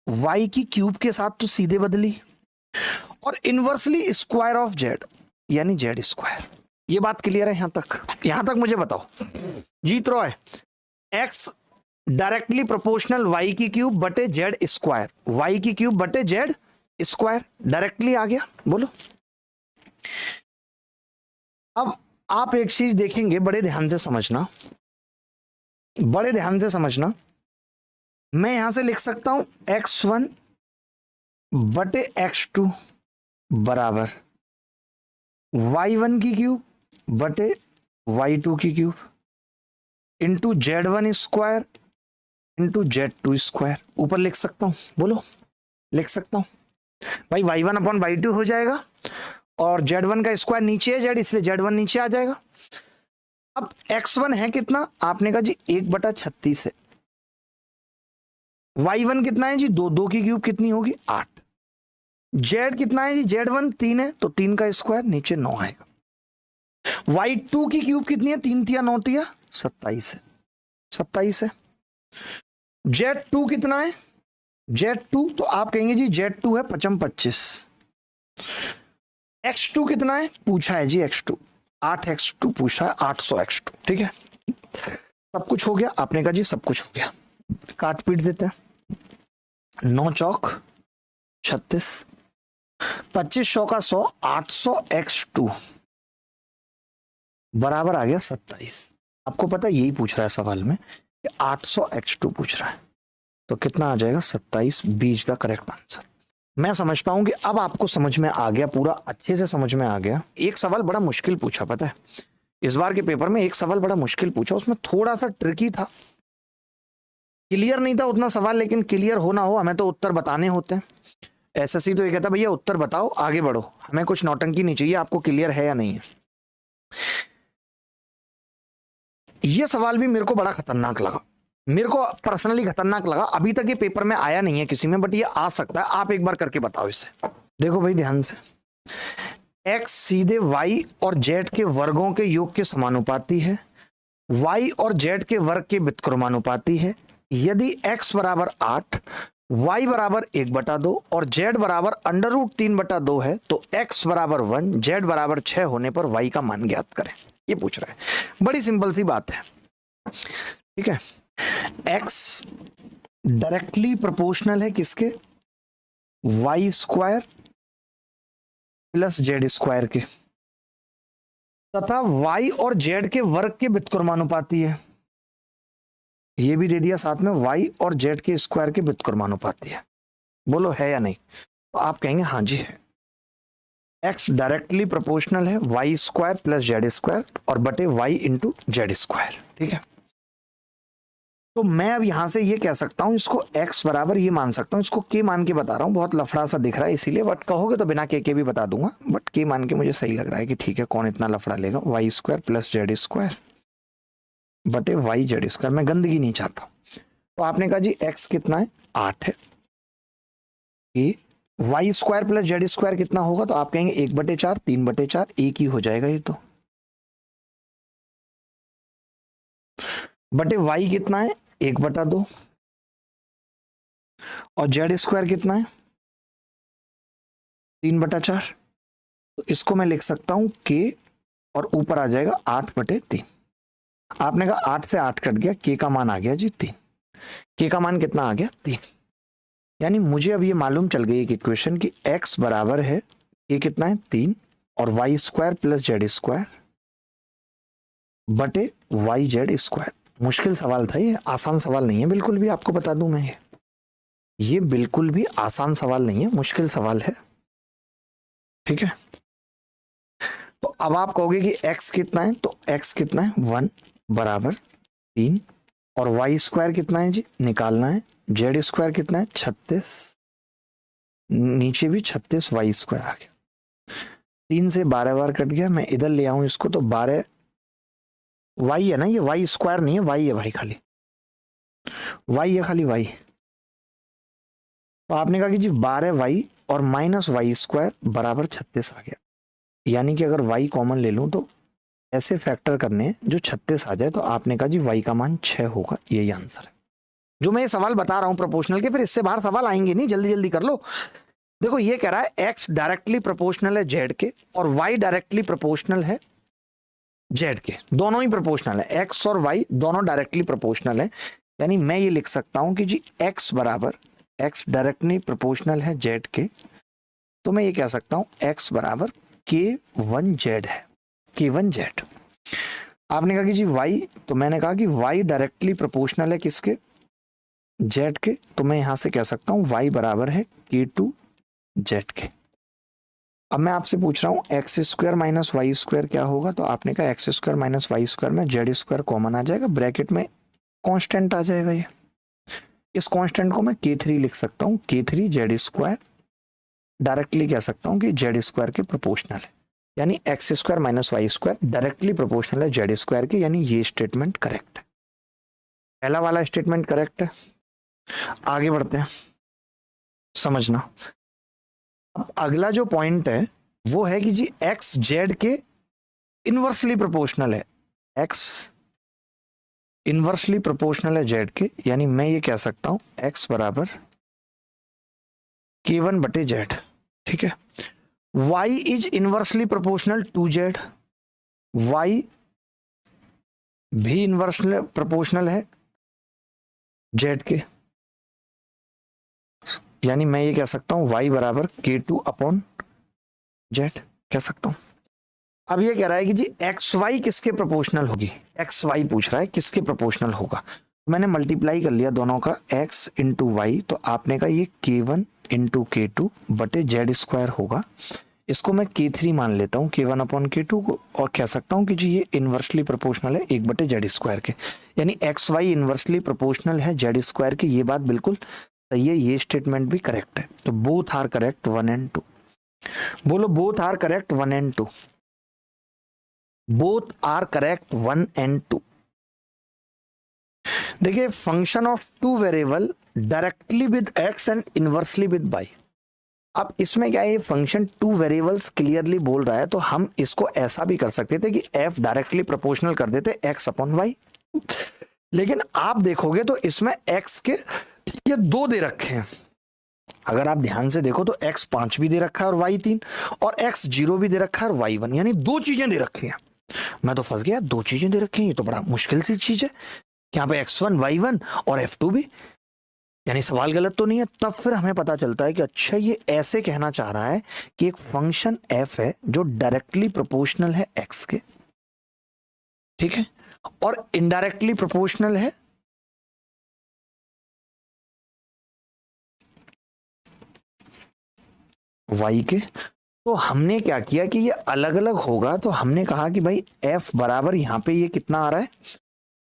Y की cube के साथ तो सीधे बदली और इनवर्सली स्क्वायर ऑफ Z यानी Z स्क्वायर। ये बात क्लियर है? यहां तक मुझे बताओ। Jeet Roy, X directly proportional y की क्यूब बटे जेड स्क्वायर, y की क्यूब बटे जेड स्क्वायर, डायरेक्टली आ गया। बोलो। अब आप एक चीज देखेंगे, बड़े ध्यान से समझना, बड़े ध्यान से समझना। मैं यहां से लिख सकता हूं x1 बटे x2 बराबर y1 की क्यूब बटे y2 की cube into Z1 square into Z2 square. ऊपर लिख सकता हूं, बोलो। लिख सकता हूं भाई, y1/y2 हो जाएगा और Z1 का स्क्वायर नीचे है Z, इसलिए Z1 नीचे आ जाएगा। अब x1 है कितना, आपने कहा जी 1/36 है। y1 कितना है जी 2 की क्यूब कितनी होगी 8। Z कितना है जी Z1 3 है, तो 3 का स्क्वायर नीचे 9 आएगा। y2 की क्यूब कितनी है, 3 तिया 9 तिया 27 है, 27 है। Z2 कितना है, Z2 तो आप कहेंगे जी Z2 है 55-25। X2 कितना है पूछा है जी, X2 8x2 पूछा है, 800x2। ठीक है, सब कुछ हो गया। आपने कहा जी सब कुछ हो गया, काट पीट देते हैं। 9 चौक 36, 25 100 का 100, 800x2 बराबर आ गया 27। आपको पता है यही पूछ रहा है सवाल में 800x2 पूछ रहा है, तो कितना आ जाएगा 27, बीच द करेक्ट आंसर। मैं समझता हूं कि अब आपको समझ में आ गया, पूरा अच्छे से समझ में आ गया। एक सवाल बड़ा मुश्किल पूछा, पता है इस बार के पेपर में एक सवाल बड़ा मुश्किल पूछा, उसमें थोड़ा सा ट्रिकी था, क्लियर नहीं था उतना सवाल, लेकिन क्लियर होना हो हमें तो उत्तर बताने होते हैं। एसएससी तो ये कहता भैया उत्तर बताओ आगे बढ़ो, हमें कुछ नौटंकी नहीं चाहिए, आपको क्लियर है या नहीं है। ये सवाल भी मेरे को बड़ा खतरनाक लगा, मेरे को पर्सनली खतरनाक लगा। अभी तक ये पेपर में आया नहीं है किसी में, बट ये आ सकता है। आप एक बार करके बताओ इसे। देखो भाई ध्यान से, x सीधे y और z के वर्गों के योग के समानुपाती है, y और z के वर्ग के व्युत्क्रमानुपाती है। यदि x बराबर 8, y बराबर 1/2 और z बराबर √3/2 है, तो x बराबर 1, z बराबर 6 होने पर y का मान ज्ञात करें। ये पूछ रहा है, बड़ी सिंपल सी बात है, ठीक है। x डायरेक्टली प्रोपोर्शनल है किसके, y square plus z square के, तथा y और z के वर्ग के व्युत्क्रमानुपाती है। ये भी दे दिया साथ में, y और z के स्क्वायर के व्युत्क्रमानुपाती है। बोलो है या नहीं, तो आप कहेंगे हाँ जी है। x डायरेक्टली प्रोपोर्शनल है y square plus z square और बटे y इंटू जेड स्क्वायर, ठीक है। तो मैं अब यहां से ये कह सकता हूं, इसको x बराबर ये मान सकता हूं, इसको k मान के बता रहा हूं, बहुत लफड़ा सा दिख रहा है इसीलिए, बट कहोगे तो बिना k के भी बता दूंगा, बट k मान के मुझे सही लग रहा है कि ठीक है, कौन इतना लफड़ा लेगा। y square plus z square बटे y जेड स्क्वायर, मैं गंदगी नहीं चाहता। तो आपने कहा जी x कितना है, 8 है, y square plus z square कितना होगा, तो आप कहेंगे 1/4, 3/4, एक ही हो जाएगा ये तो, बटे y कितना है 1/2 और जेड स्क्वायर कितना है 3/4, तो इसको मैं लिख सकता हूं k और ऊपर आ जाएगा 8/3। आपने कहा 8 से 8 कट गया, k का मान आ गया जी 3, k का मान कितना आ गया 3। यानी मुझे अब ये मालूम चल गई एक इक्वेशन कि x बराबर है, k कितना है 3 और y square plus z square बटे y जेड स्क्वायर। मुश्किल सवाल था ये, आसान सवाल नहीं है बिल्कुल भी, आपको बता दूं मैं, ये बिल्कुल भी आसान सवाल नहीं है, मुश्किल सवाल है, ठीक है। तो अब आप कहोगे कि x कितना है, तो x कितना है 1 बराबर 3 और y स्क्वायर कितना है जी निकालना है, जेड स्क्वायर कितना है 36, नीचे भी 36 y स्क्वायर आ गया, 3 से 12 बार कट गया, मैं इधर ले आऊं इसको तो 12 y है ना, ये y स्क्वायर नहीं है, y है भाई, खाली y है, खाली y। तो आपने कहा कि जी 12y और माइनस y स्क्वायर बराबर 36 आ गया, यानी कि अगर y कॉमन ले लूं तो ऐसे फैक्टर करने हैं जो 36 आ जाए, तो आपने कहा जी y का मान 6 होगा, यही आंसर है। जो मैं ये सवाल बता रहा हूं प्रोपोर्शनल के, फिर इससे बाहर सवाल आएंगे नहीं, जल्दी जल्दी कर लो। देखो ये कह रहा है x डायरेक्टली प्रोपोर्शनल है z के और y डायरेक्टली प्रोपोर्शनल है z के, दोनों ही प्रोपोर्शनल है, x और y दोनों डायरेक्टली प्रोपोर्शनल है। यानी मैं ये लिख सकता हूं कि जी x बराबर, x डायरेक्टली प्रोपोर्शनल है z के, तो मैं ये कह सकता हूं x बराबर k1z है, k1z। आपने कहा कि जी y, तो मैंने कहा कि y डायरेक्टली प्रोपोर्शनल है किसके, z के, तो मैं यहां से कह सकता हूं y बराबर है k2z के। अब मैं आपसे पूछ रहा हूं x square minus y square क्या होगा, तो आपने कहा x square minus y square में जेड स्क्वायर कॉमन आ जाएगा, ब्रैकेट में कांस्टेंट आ जाएगा। ये इस कांस्टेंट को मैं k3 लिख सकता हूं, k3 जेड स्क्वायर, डायरेक्टली कह सकता हूं कि जेड स्क्वायर के प्रोपोर्शनल है, यानी x square minus y square directly proportional है जेड स्क्वायर के, यानी ये स्टेटमेंट करेक्ट है, पहला वाला स्टेटमेंट करेक्ट है। आगे बढ़ते हैं, समझना। अब अगला जो पॉइंट है वो है कि जी एक्स जेड के इनवर्सली प्रोपोर्शनल है, एक्स इनवर्सली प्रोपोर्शनल है जेड के, यानी मैं ये कह सकता हूं एक्स बराबर k1 बटे जेड, ठीक है। y is inversely proportional to z, y भी इनवर्सली प्रोपोर्शनल है जेड के, यानी मैं ये कह सकता हूं y बराबर k2 अपॉन जेड कह सकता हूं। अब ये कह रहा है कि जी एक्स वाई किसके प्रोपोर्शनल होगी, एक्स वाई पूछ रहा है किसके प्रोपोर्शनल होगा, मैंने मल्टीप्लाई कर लिया दोनों का x इंटू वाई, तो आपने कहा ये k1 इंटू k2 बटे जेड स्क्वायर होगा। इसको मैं k3 मान लेता हूँ k1 अपॉन k2 को, और कह सकता हूँ कि जी ये इन्वर्सली प्रोपोर्शनल है 1 बटे जेड स्क्वायर के, यानी एक्स वाई इन्वर्सली प्रोपोर्शनल है जेड स्क्वायर की। ये बात बिल्कुल सही है, ये स्टेटमेंट भी करेक्ट है। तो बोथ आर करेक्ट 1 एंड 2। बोलो both are correct 1 and 2। Both are correct 1 and 2। देखिए function of two variable directly with x and inversely with y. अब इसमें क्या है, ये फंक्शन टू वेरिएबल्स क्लियरली बोल रहा है, तो हम इसको ऐसा भी कर सकते थे कि f डायरेक्टली प्रोपोर्शनल कर देते x अपॉन वाई। लेकिन आप देखोगे तो इसमें x के ये 2 दे रखे हैं। अगर आप ध्यान से देखो तो x 5 भी दे रखा है और y 3, और x 0 भी दे रखा है और y 1, यानी 2 चीजें दे रखी हैं। मैं तो फंस गया, 2 चीजें दे रखी हैं, ये तो बड़ा मुश्किल सी चीज है। यहाँ पे x1 y1 और f2 भी, यानी सवाल गलत तो नहीं है। तब फिर हमें पता चलता है कि अच्छा ये ऐसे कहना चाह रहा है कि एक फंक्शन f है जो डायरेक्टली प्रोपोर्शनल है x के, ठीक है, और इनडायरेक्टली प्रोपोर्शनल है y के। तो हमने क्या किया कि ये अलग अलग होगा, तो हमने कहा कि भाई f बराबर यहां पे ये कितना आ रहा है,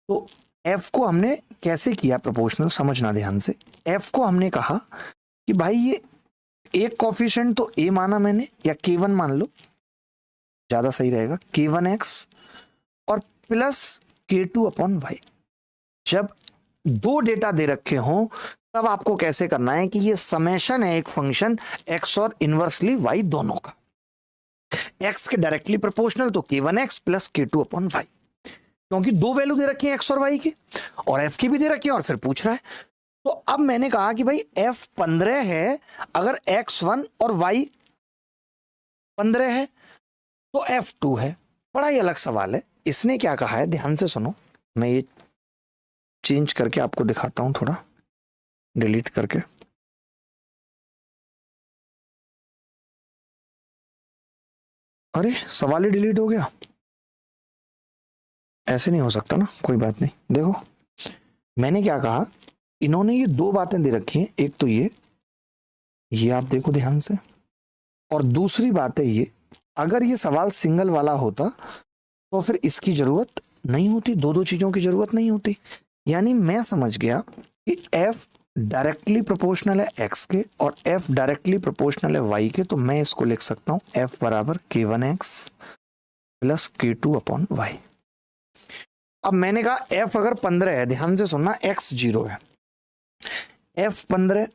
तो f को हमने कैसे किया प्रोपोर्शनल, समझना ध्यान से। f को हमने कहा कि भाई ये एक कोफिशिएंट तो a माना मैंने, या k1 मान लो ज्यादा सही रहेगा, k1x और प्लस k2 अपॉन वाई। जब 2 डेटा दे रखे हों तब आपको कैसे करना है कि ये समेशन है एक फंक्शन x और इनवर्सली y दोनों का। x के डायरेक्टली प्रोपोर्शनल तो k1x plus k2 upon Y, क्योंकि 2 वैल्यू दे रखी है x और y की, और f की भी दे रखी है, और फिर पूछ रहा है। तो अब मैंने कहा कि भाई f 15 है, अगर x1 और y 15 है तो f2 है। बड़ा ही अलग सवाल है। इसने क्या कहा है, ध्यान से सुनो, मैं ये चेंज करके आपको दिखाता हूं, थोड़ा डिलीट करके। अरे सवाल ही डिलीट हो गया, ऐसे नहीं हो सकता ना, कोई बात नहीं। देखो मैंने क्या कहा, इन्होंने ये 2 बातें दे रखी हैं, एक तो ये आप देखो ध्यान से, और दूसरी बात है ये, अगर ये सवाल सिंगल वाला होता तो फिर इसकी जरूरत नहीं होती, 2 चीजों की जरूरत नहीं होती। यानी मैं समझ गया कि f डायरेक्टली प्रोपोर्शनल है x के और f डायरेक्टली प्रोपोर्शनल है y के, तो मैं इसको लिख सकता हूं f बराबर k1x plus k2 upon Y. अब मैंने कहा f अगर 15 है, ध्यान से सुनना, x 0 है, f 15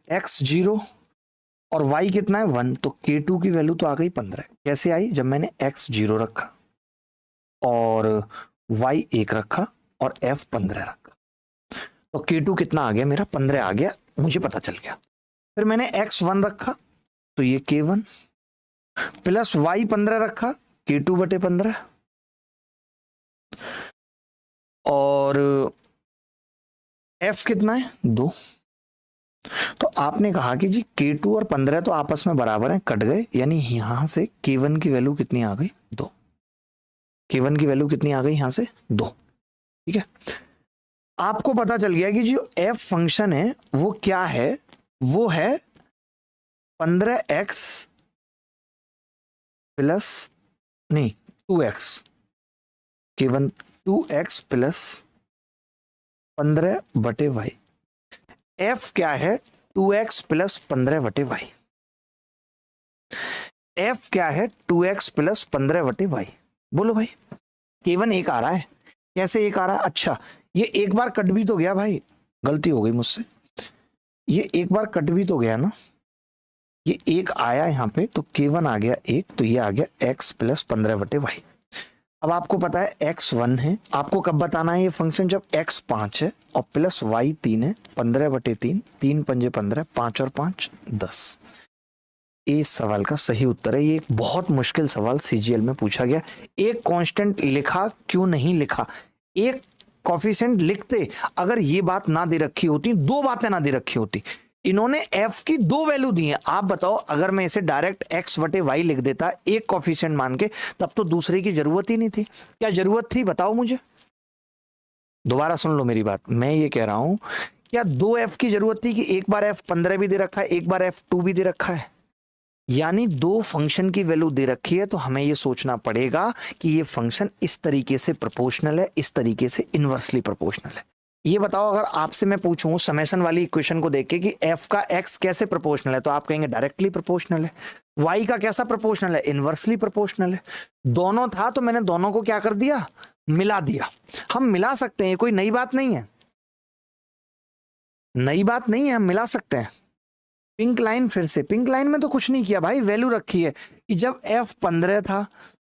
x 0 और y कितना है 1, तो k2 की वैल्यू तो आ गई 15। कैसे आई, जब मैंने x 0 रखा और y 1 रखा और f 15 रखा, तो k2 कितना आ गया मेरा, 15 आ गया, मुझे पता चल गया। फिर मैंने x 1 रखा तो ये k1 प्लस y 15 रखा, k2 बटे 15, और f कितना है 2। तो आपने कहा कि जी k2 और 15 तो आपस में बराबर हैं, कट गए, यानी यहां से k1 की वैल्यू कितनी आ गई 2। k1 की वैल्यू कितनी आ गई यहां से 2, ठीक है। आपको पता चल गया कि जो f फंक्शन है वो क्या है, वो है 15x प्लस नहीं 2x, k1 2x प्लस 15 बटे वाई। f क्या है 2x प्लस 15 बटे वाई। f क्या है 2x प्लस 15 बटे वाई। बोलो भाई, k1 1 आ रहा है, कैसे 1 आ रहा है, अच्छा ये एक बार कट भी तो गया भाई, गलती हो गई मुझसे, ये एक बार कट भी तो गया ना, ये 1 आया यहाँ पे, तो k1 आ गया 1, तो ये आ गया x प्लस 15 बटे वाई। अब आपको पता है x 1 है, आपको कब बताना है ये फंक्शन, जब x 5 है और प्लस y 3 है, 15 बटे 3, 3 पंजे 15, 5 और 5 10। इस सवाल का सही उत्तर है। ये एक बहुत मुश्किल सवाल सीजीएल में पूछा गया। एक कांस्टेंट लिखा क्यों नहीं लिखा, एक कोफिशिएंट लिखते, अगर ये बात ना दे रखी होती, 2 बातें ना दे रखी होती। इन्होंने f की 2 वैल्यू दी है। आप बताओ, अगर मैं इसे डायरेक्ट x बटे वाई लिख देता एक कोफिशिएंट मान के, तब तो दूसरे की जरूरत ही नहीं थी। क्या जरूरत थी, बताओ मुझे। दोबारा सुन लो मेरी बात, मैं ये कह रहा हूं क्या 2f की जरूरत थी कि एक बार f15 भी दे रखा है, एक बार f2 भी दे रखा है, यानी दो फंक्शन की वैल्यू दे रखी है, तो हमें ये सोचना पड़ेगा कि ये फंक्शन इस तरीके से प्रोपोर्शनल है, इस तरीके से इनवर्सली प्रोपोर्शनल है। ये बताओ अगर आपसे मैं पूछूं समेशन वाली इक्वेशन को देख के कि f का x कैसे प्रोपोर्शनल है, तो आप कहेंगे डायरेक्टली प्रोपोर्शनल है। y का कैसा प्रोपोर्शनल है, इनवर्सली प्रोपोर्शनल है। दोनों था तो मैंने दोनों को क्या कर दिया, मिला दिया। हम मिला सकते हैं, कोई नई बात नहीं है, नई बात नहीं है, हम मिला सकते हैं। पिंक लाइन, फिर से पिंक लाइन में तो कुछ नहीं किया भाई, वैल्यू रखी है कि जब f15 था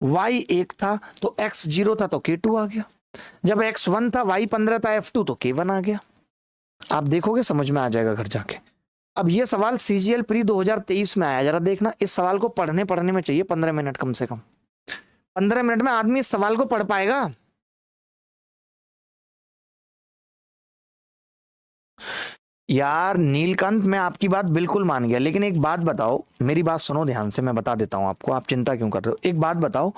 y 1 था तो x 0 था तो k2 आ गया, जब x1 था y 15 था f2 तो k1 आ गया। आप देखोगे समझ में आ जाएगा घर जाके। अब ये सवाल CGL प्री 2023 में आया, जरा देखना, इस सवाल को पढ़ने में चाहिए 15 मिनट कम से कम। 15 मिनट में आदमी इस सवाल को पढ़ पाएगा? यार नीलकांत, मैं आपकी बात बिल्कुल मान गया, लेकिन एक बात बताओ, मेरी बात सुनो ध्यान से, मैं बता देता हूं आपको, आप चिंता क्यों कर रहे हो। एक बात बताओ,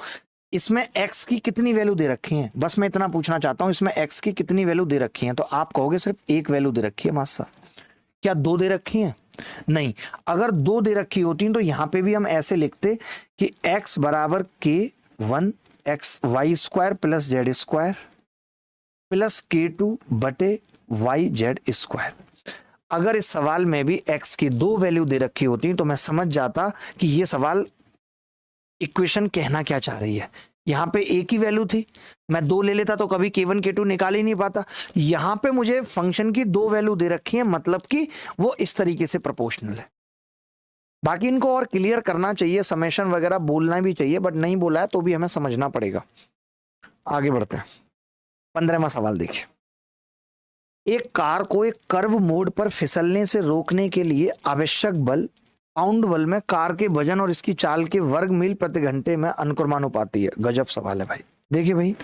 इसमें x की कितनी वैल्यू दे रखी है, बस मैं इतना पूछना चाहता हूं, इसमें x की कितनी वैल्यू दे रखी है? तो आप कहोगे सिर्फ एक वैल्यू दे रखी है मास्टर। क्या दो दे रखी है? नहीं, अगर दो दे रखी होती तो यहां पे भी हम ऐसे लिखते कि x बराबर k1 x y square plus z square plus k2 बटे वाई जेड स्क्वायर। अगर इस सवाल में भी x की दो वैल्यू दे रखी होती तो मैं समझ जाता कि ये सवाल इक्वेशन कहना क्या चाह रही है। यहां पे एक ही वैल्यू थी, मैं दो ले लेता तो कभी k1 k2 निकाल ही नहीं पाता। यहां पे मुझे फंक्शन की दो वैल्यू दे रखी है, मतलब कि वो इस तरीके से प्रोपोर्शनल है। बाकी इनको और क्लियर करना चाहिए, समेशन वगैरह बोलना भी चाहिए, बट नहीं बोला है तो भी हमें समझना पड़ेगा। आगे बढ़ते हैं, 15वां सवाल देखिए। एक कार को एक कर्व मोड पर फिसलने से रोकने के लिए आवश्यक बल पाउंड बल में कार के वजन और इसकी चाल के वर्ग मील प्रति घंटे में अनुक्रमानुपाती है। गजब सवाल है भाई। देखिए भाई,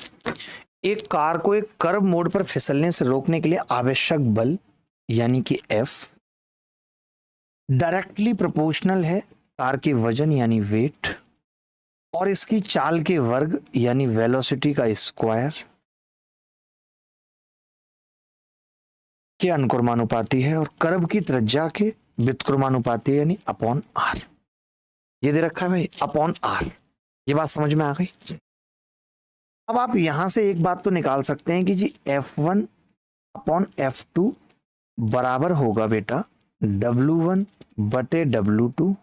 एक कार को एक कर्व मोड पर फिसलने से रोकने के लिए आवश्यक बल यानी कि F डायरेक्टली प्रोपोर्शनल है कार के वजन यानी वेट और इसकी चाल के वर्ग यानी वेलोसिटी का स्क्वायर के अनुक्रमानुपाती है और कर्व की त्रिज्या के व्युत्क्रमानुपाती यानी अपॉन आर। ये दे रखा है भाई, अपॉन आर। ये बात समझ में आ गई। अब आप यहां से एक बात तो निकाल सकते हैं कि जी F1 अपॉन F2 बराबर होगा बेटा W1 बटे W2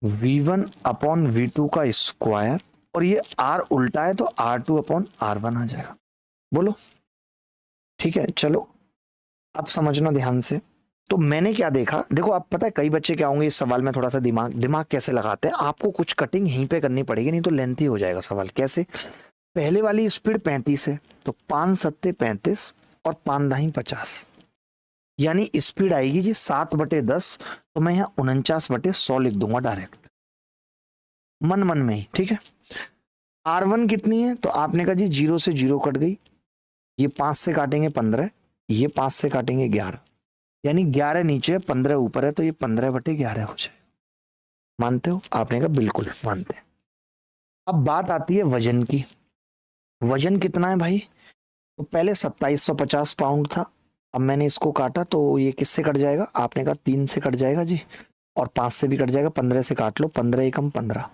V1 अपॉन V2 का स्क्वायर, और ये R उल्टा है तो R2 अपॉन R1 आ जाएगा। बोलो ठीक है। चलो अब समझना ध्यान से। तो मैंने क्या देखा, देखो आप पता है कई बच्चे क्या होंगे इस सवाल में थोड़ा सा दिमाग कैसे लगाते हैं, आपको कुछ कटिंग यहीं पे करनी पड़ेगी, नहीं तो लेंथी हो जाएगा सवाल। कैसे? पहले वाली स्पीड 35 है तो 5 सत्ते 35 और 5 दाही 50, यानी स्पीड आएगी जी 7/10, तो मैं यहाँ 49/100 लिख दूंगा डायरेक्ट मन में ही। ठीक है। R1 कितनी है, तो आपने कहा जी 0 से 0 कट गई, ये 5 से काटेंगे 15, ये 5 से काटेंगे 11, यानी 11 नीचे 15 ऊपर है, तो ये 15/11 हो जाए। मानते हो? आपने कहा बिल्कुल मानते हैं। अब बात आती है वजन की। वजन कितना है भाई? तो पहले 2750 पाउंड था, अब मैंने इसको काटा तो ये किससे कट जाएगा? आपने कहा 3 से कट जाएगा जी, और 5 से भी कट जाएगा, 15 से काट लो, 15 एकम 15,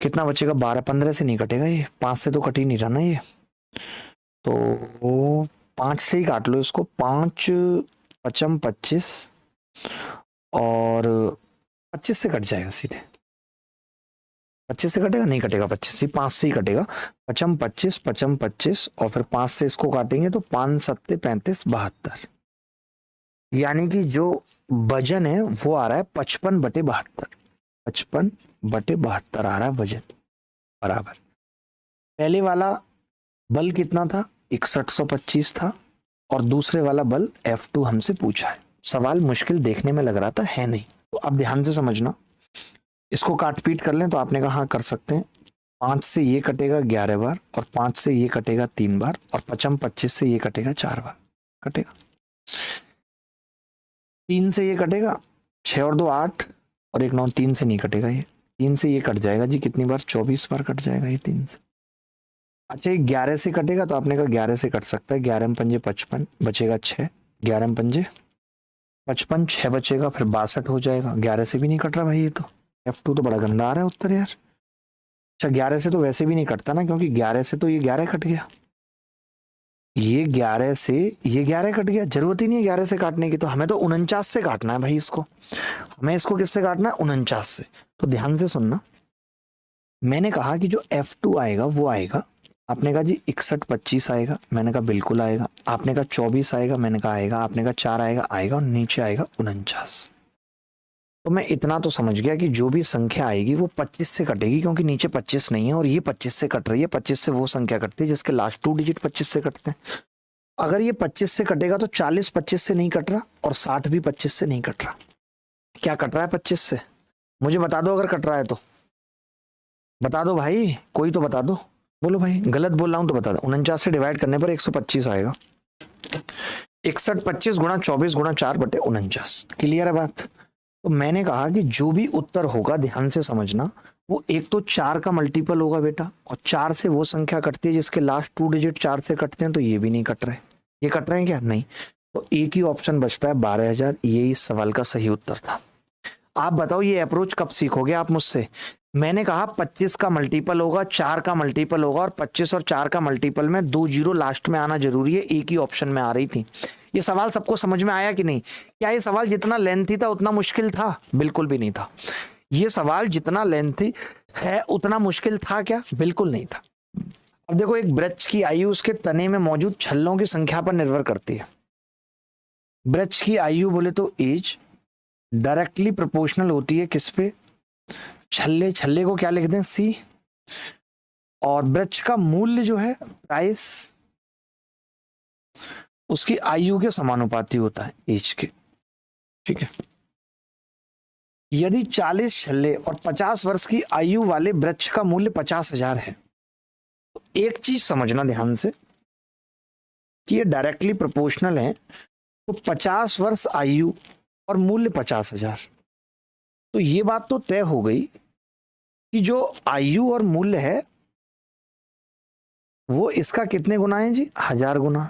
कितना बचेगा? 12। 15 से नहीं कटेगा ये, 5 से तो कट ही नहीं रहा ना ये, तो 5 से ही काट लो इसको। 5 पचम 25 और 25 से कट जाएगा सीधे। 25 से कटेगा? नहीं कटेगा 25 से, 5 से ही कटेगा। पचम 25 और फिर 5 से इसको काटेंगे तो 5 सत्ते 35 72, यानी कि जो वजन है वो आ रहा है 55/72। 55/72 आ रहा है वजन, बराबर। पहले वाला बल कितना था? 6125 था, और दूसरे वाला बल F2 हमसे पूछा है। सवाल मुश्किल देखने में लग रहा था, है नहीं। तो अब ध्यान से समझना, इसको काट पीट कर लें तो आपने कहा हाँ कर सकते हैं। 5 से ये कटेगा 11 बार, और 5 से ये कटेगा 3 बार, और 25 से ये कटेगा 4 बार कटेगा। 3 से ये कटेगा 6 और 2 8 और 1 9, 3 से नहीं कटेगा ये, 3 से ये कट जाएगा जी कितनी बार? 24 बार कट जाएगा ये 3 से। अच्छा, 11 से कटेगा तो आपने कहा 11 से कट सकता है। 11 पंजे 55 बचेगा 6, 11 पंजे 55, 6 बचेगा, फिर 62 हो जाएगा। 11 से भी नहीं कट रहा भाई ये तो। F2 तो बड़ा गंदा आ रहा है उत्तर यार। अच्छा 11 से तो वैसे भी नहीं कटता ना, क्योंकि 11 से तो ये 11 कट गया, ये 11 से ये 11 कट गया, जरूरत ही नहीं है 11 से काटने की। तो हमें तो 49 से काटना है भाई इसको। हमें इसको किससे काटना है? 49 से। तो ध्यान से सुनना, मैंने कहा कि जो F2 आएगा वो आएगा, आपने कहा जी 61 25 आएगा, मैंने कहा बिल्कुल आएगा। आपने कहा 24 आएगा, मैंने कहा आएगा। आपने कहा 4 आएगा, आएगा। और नीचे आएगा 49। तो मैं इतना तो समझ गया कि जो भी संख्या आएगी वो 25 से कटेगी, क्योंकि नीचे 25 नहीं है और ये 25 से कट रही है। 25 से वो संख्या कटती है जिसके लास्ट 2 डिजिट 25 से कटते हैं। अगर ये 25 से कटेगा तो 40 25 से नहीं कट रहा और 60 भी 25 से नहीं कट रहा। क्या कट रहा है 25 से? मुझे बता दो, अगर कट रहा है तो बता दो भाई, कोई तो बता दो। बोलो भाई, गलत बोल रहा हूं तो बता दो। 49 से डिवाइड करने पर 125 आएगा। 61 25 गुणा 24 गुणा 4/49। क्लियर है बात? तो मैंने कहा कि जो भी उत्तर होगा, ध्यान से समझना, वो एक तो 4 का मल्टीपल होगा बेटा, और 4 से वो संख्या कटती है जिसके लास्ट 2 डिजिट 4 से कटते हैं। तो ये भी नहीं कट रहे। ये कट रहे हैं क्या? नहीं। तो एक ही ऑप्शन बचता है 12,000। ये इस सवाल का सही उत्तर था। आप बताओ ये अप्रोच कब सीखोगे आप मुझसे? मैंने कहा 25 का मल्टीपल होगा, 4 का मल्टीपल होगा, और 25 और 4 का मल्टीपल में 2 जीरो लास्ट में आना जरूरी है। एक ही ऑप्शन में आ रही थी। ये सवाल सबको समझ में आया कि नहीं? क्या ये सवाल जितना लेंथी था उतना मुश्किल था? बिल्कुल भी नहीं था। ये सवाल जितना लेंथी है उतना मुश्किल था क्या? बिल्कुल नहीं था। अब देखो, एक वृक्ष की आयु उसके तने में मौजूद छल्लों की संख्या पर निर्भर करती है। वृक्ष की आयु बोले तो एज डायरेक्टली प्रोपोर्शनल होती है किस पे? छल्ले। छल्ले को क्या लिख दें? सी। और वृक्ष का मूल्य जो है, प्राइस, उसकी आयु के समानुपाती होता है, एज के। ठीक है। यदि 40 छल्ले और 50 वर्ष की आयु वाले वृक्ष का मूल्य 50,000 है, तो एक चीज समझना ध्यान से कि ये डायरेक्टली प्रोपोर्शनल है। तो 50 वर्ष आयु और मूल्य 50,000, तो ये बात तो तय हो गई कि जो आयु और मूल्य है वो इसका कितने गुना है जी? 1000 गुना।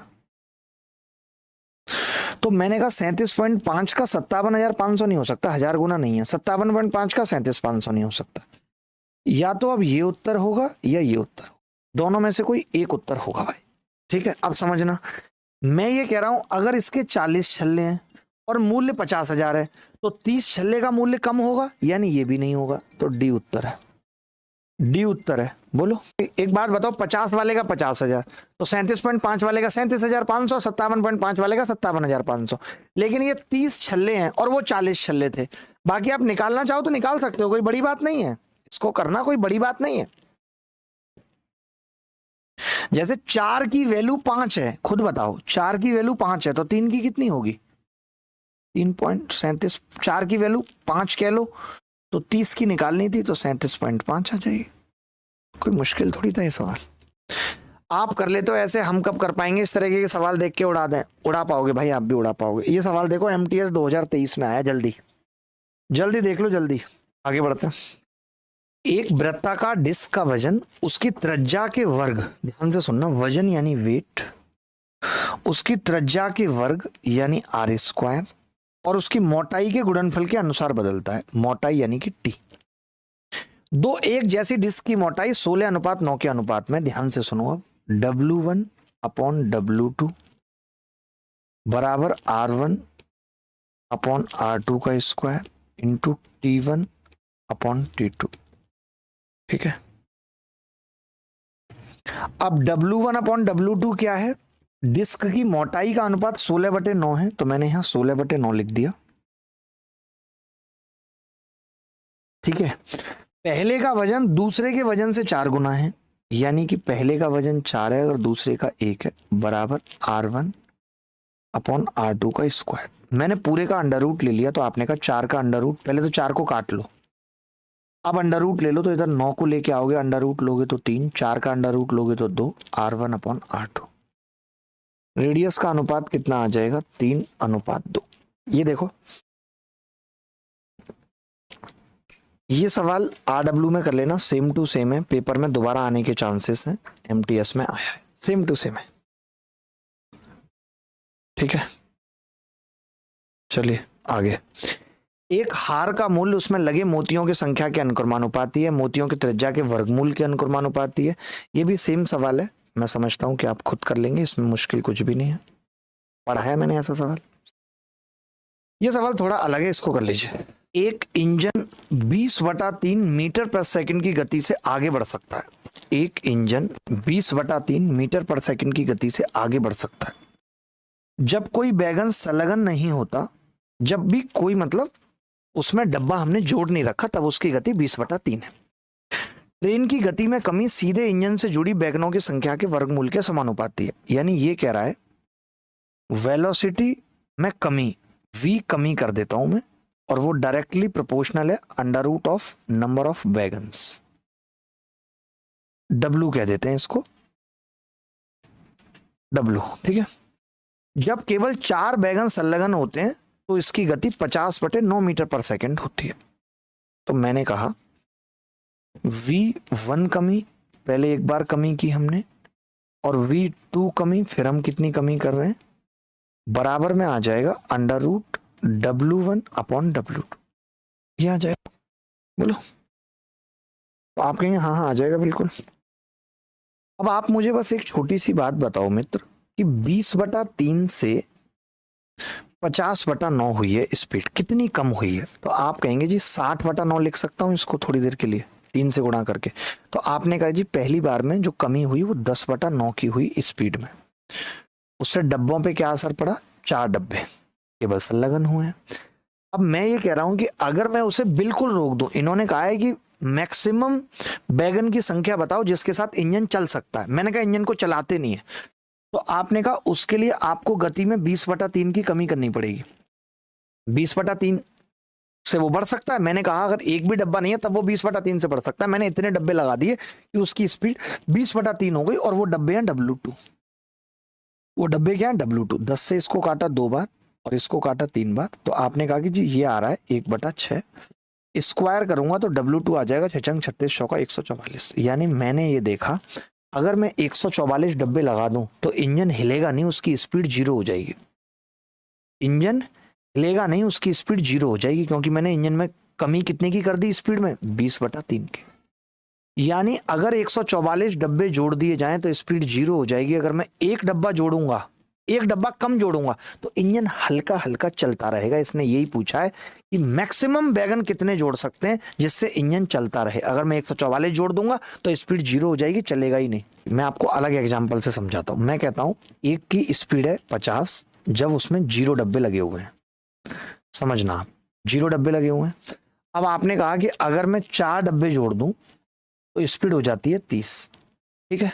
तो मैंने कहा 37.5 का 57,500 नहीं हो सकता, 1000 गुना नहीं है। 57.5 का 37,500 नहीं हो सकता। या तो अब ये उत्तर होगा या ये उत्तर, दोनों में से कोई एक उत्तर होगा भाई। ठीक है, अब समझना, मैं ये कह रहा हूं अगर इसके 40 छल्ले हैं और मूल्य 50,000 है, तो 30 छल्ले का मूल्य कम होगा, यानी ये भी नहीं होगा। तो डी उत्तर है। डी उत्तर है। बोलो एक बात बताओ, 50 वाले का 50,000, तो 37.5 वाले का 37,500, 57.5 वाले का 57,500। लेकिन ये 30 छल्ले हैं और वो 40 छल्ले थे। बाकी आप निकालना चाहो तो निकाल सकते हो, कोई बड़ी बात नहीं है। इसको करना कोई बड़ी बात नहीं है। जैसे 4 की वैल्यू 5 है, खुद बताओ 4 की वैल्यू 5 है तो 3 की कितनी होगी? 3.37। 4 की वैल्यू 5 कह लो, तो 30 की निकालनी थी तो 37.5 आ जाएगी। कोई मुश्किल थोड़ी था ये सवाल। आप कर ले तो ऐसे, हम कब कर पाएंगे? इस तरह के सवाल देख के उड़ा दें। उड़ा पाओगे भाई, आप भी उड़ा पाओगे। ये सवाल देखो MTS 2023 में आया। जल्दी जल्दी देख लो, जल्दी आगे बढ़ते हैं। एक वृत्ताकार डिस्क का वजन उसकी त्रिज्या के वर्ग, ध्यान से सुनना, वजन यानी वेट, उसकी त्रिज्या के वर्ग यानी r², और उसकी मोटाई के गुणनफल के अनुसार बदलता है। मोटाई यानी कि t। दो एक जैसी डिस्क की मोटाई 16:9 के अनुपात में, ध्यान से सुनो अब, W1/W2 बराबर R1/R2 का स्क्वायर इंटू T1/T2। ठीक है। अब W1/W2 क्या है? डिस्क की मोटाई का अनुपात 16/9 है, तो मैंने यहां 16/9 लिख दिया। ठीक है। पहले का वजन दूसरे के वजन से 4 गुना है, यानी कि पहले का वजन 4 है और दूसरे का 1 है, बराबर R1/R2 का स्क्वायर। मैंने पूरे का अंडर रूट ले लिया, तो आपने कहा 4 का अंडर रूट, पहले तो 4 को काट लो, अब अंडर रूट ले लो, तो इधर 9 को लेके आओगे, अंडर रूट लोगे तो 3, 4 का अंडर रूट लोगे तो 2, R1/R2। रेडियस का अनुपात कितना आ जाएगा? 3:2। ये देखो, ये सवाल RW में कर लेना, सेम टू सेम है, पेपर में दोबारा आने के चांसेस हैं। MTS में आया है, सेम टू सेम है। ठीक है, चलिए आगे। एक हार का मूल्य उसमें लगे मोतियों की संख्या के अनुक्रमानुपाती है, मोतियों की त्रिज्या के वर्गमूल के अनुक्रमानुपाती है। ये भी सेम सवाल है, मैं समझता हूं कि आप खुद कर लेंगे, इसमें मुश्किल कुछ भी नहीं है, पढ़ा है मैंने ऐसा सवाल। ये सवाल थोड़ा अलग है, इसको कर लीजिए। एक इंजन 20/3 मीटर पर सेकंड की गति से आगे बढ़ सकता है। एक इंजन 20/3 मीटर पर सेकंड की गति से आगे बढ़ सकता है जब कोई वैगन संलग्न नहीं होता, जब भी कोई मतलब उसमें डब्बा हमने जोड़ नहीं रखा, तब उसकी गति 20/3 है। ट्रेन की गति में कमी सीधे इंजन से जुड़ी वैगनों की संख्या के वर्गमूल के समानुपाती है। यानी ये कह रहा है वेलोसिटी में कमी, v कमी कर देता हूं मैं, और वो डायरेक्टली प्रोपोर्शनल है under root of number of wagons, W कह देते हैं इसको, W। ठीक है, जब केवल 4 वैगन संलग्न होते हैं तो इसकी गति 50/9 मीटर पर सेकंड होती है। तो मैंने कहा V1 कमी, पहले एक बार कमी की हमने, और V2 कमी, फिर हम कितनी कमी कर रहे हैं, बराबर में आ जाएगा अंडर रूट W1/W2। ये आ जाएगा, बोलो। तो आप कहेंगे हाँ हाँ आ जाएगा बिल्कुल। अब आप मुझे बस एक छोटी सी बात बताओ मित्र कि 20/3 से 50/9 हुई है स्पीड, कितनी कम हुई है? तो आप कहेंगे जी 60/9 लिख सकता हूं इसको थोड़ी देर के लिए 3 से गुणा करके। तो आपने कहा जी पहली बार में जो कमी हुई वो 10/9 की हुई स्पीड में। उससे डब्बों पे क्या असर पड़ा? 4 डब्बे केवल संलग्न हुए हैं। अब मैं ये कह रहा हूं कि अगर मैं उसे बिल्कुल रोक दूं, इन्होंने कहा है कि मैक्सिमम वैगन की संख्या बताओ जिसके साथ इंजन चल सकता है। मैंने कहा इंजन को चलाते नहीं है, तो आपने कहा उसके लिए आपको गति में 20/3 की कमी करनी पड़ेगी। 20/3 से वो बढ़ सकता है। मैंने कहा अगर एक भी डब्बा नहीं है तब वो 20/3 से बढ़ सकता है। मैंने इतने डब्बे लगा दिए कि उसकी स्पीड 20/3 हो गई, और वो डब्बे हैं W2। वो डब्बे क्या है? W2। 10 से इसको काटा 2 बार और इसको काटा 3 बार, तो आपने कहा कि जी ये आ रहा है 1/6। स्क्वायर करूंगा तो W2 आ जाएगा 6 × 36 = 144। यानी मैंने ये देखा अगर मैं 144 डब्बे लगा दूं तो इंजन हिलेगा नहीं, उसकी स्पीड 0 हो जाएगी। इंजन हिलेगा नहीं, उसकी स्पीड 0 हो जाएगी, क्योंकि मैंने इंजन में कमी कितने की कर दी स्पीड में? 20/3 की। यानी अगर 144 डब्बे जोड़ दिए जाएं तो स्पीड 0 हो जाएगी। अगर मैं एक डब्बा जोड़ूंगा, एक डब्बा कम जोड़ूंगा, तो इंजन हल्का हल्का चलता रहेगा। इसने यही पूछा है कि मैक्सिमम वैगन कितने जोड़ सकते हैं जिससे इंजन चलता रहे। अगर मैं 144 जोड़ दूंगा तो स्पीड 0 हो जाएगी, चलेगा ही नहीं। मैं आपको अलग एग्जांपल से समझाता हूं। मैं कहता हूं एक की स्पीड है 50 जब उसमें 0 डब्बे लगे हुए हैं, समझना आप, 0 डब्बे लगे हुए हैं। अब आपने कहा कि अगर मैं 4 डब्बे जोड़ दूं तो स्पीड हो जाती है 30। ठीक है,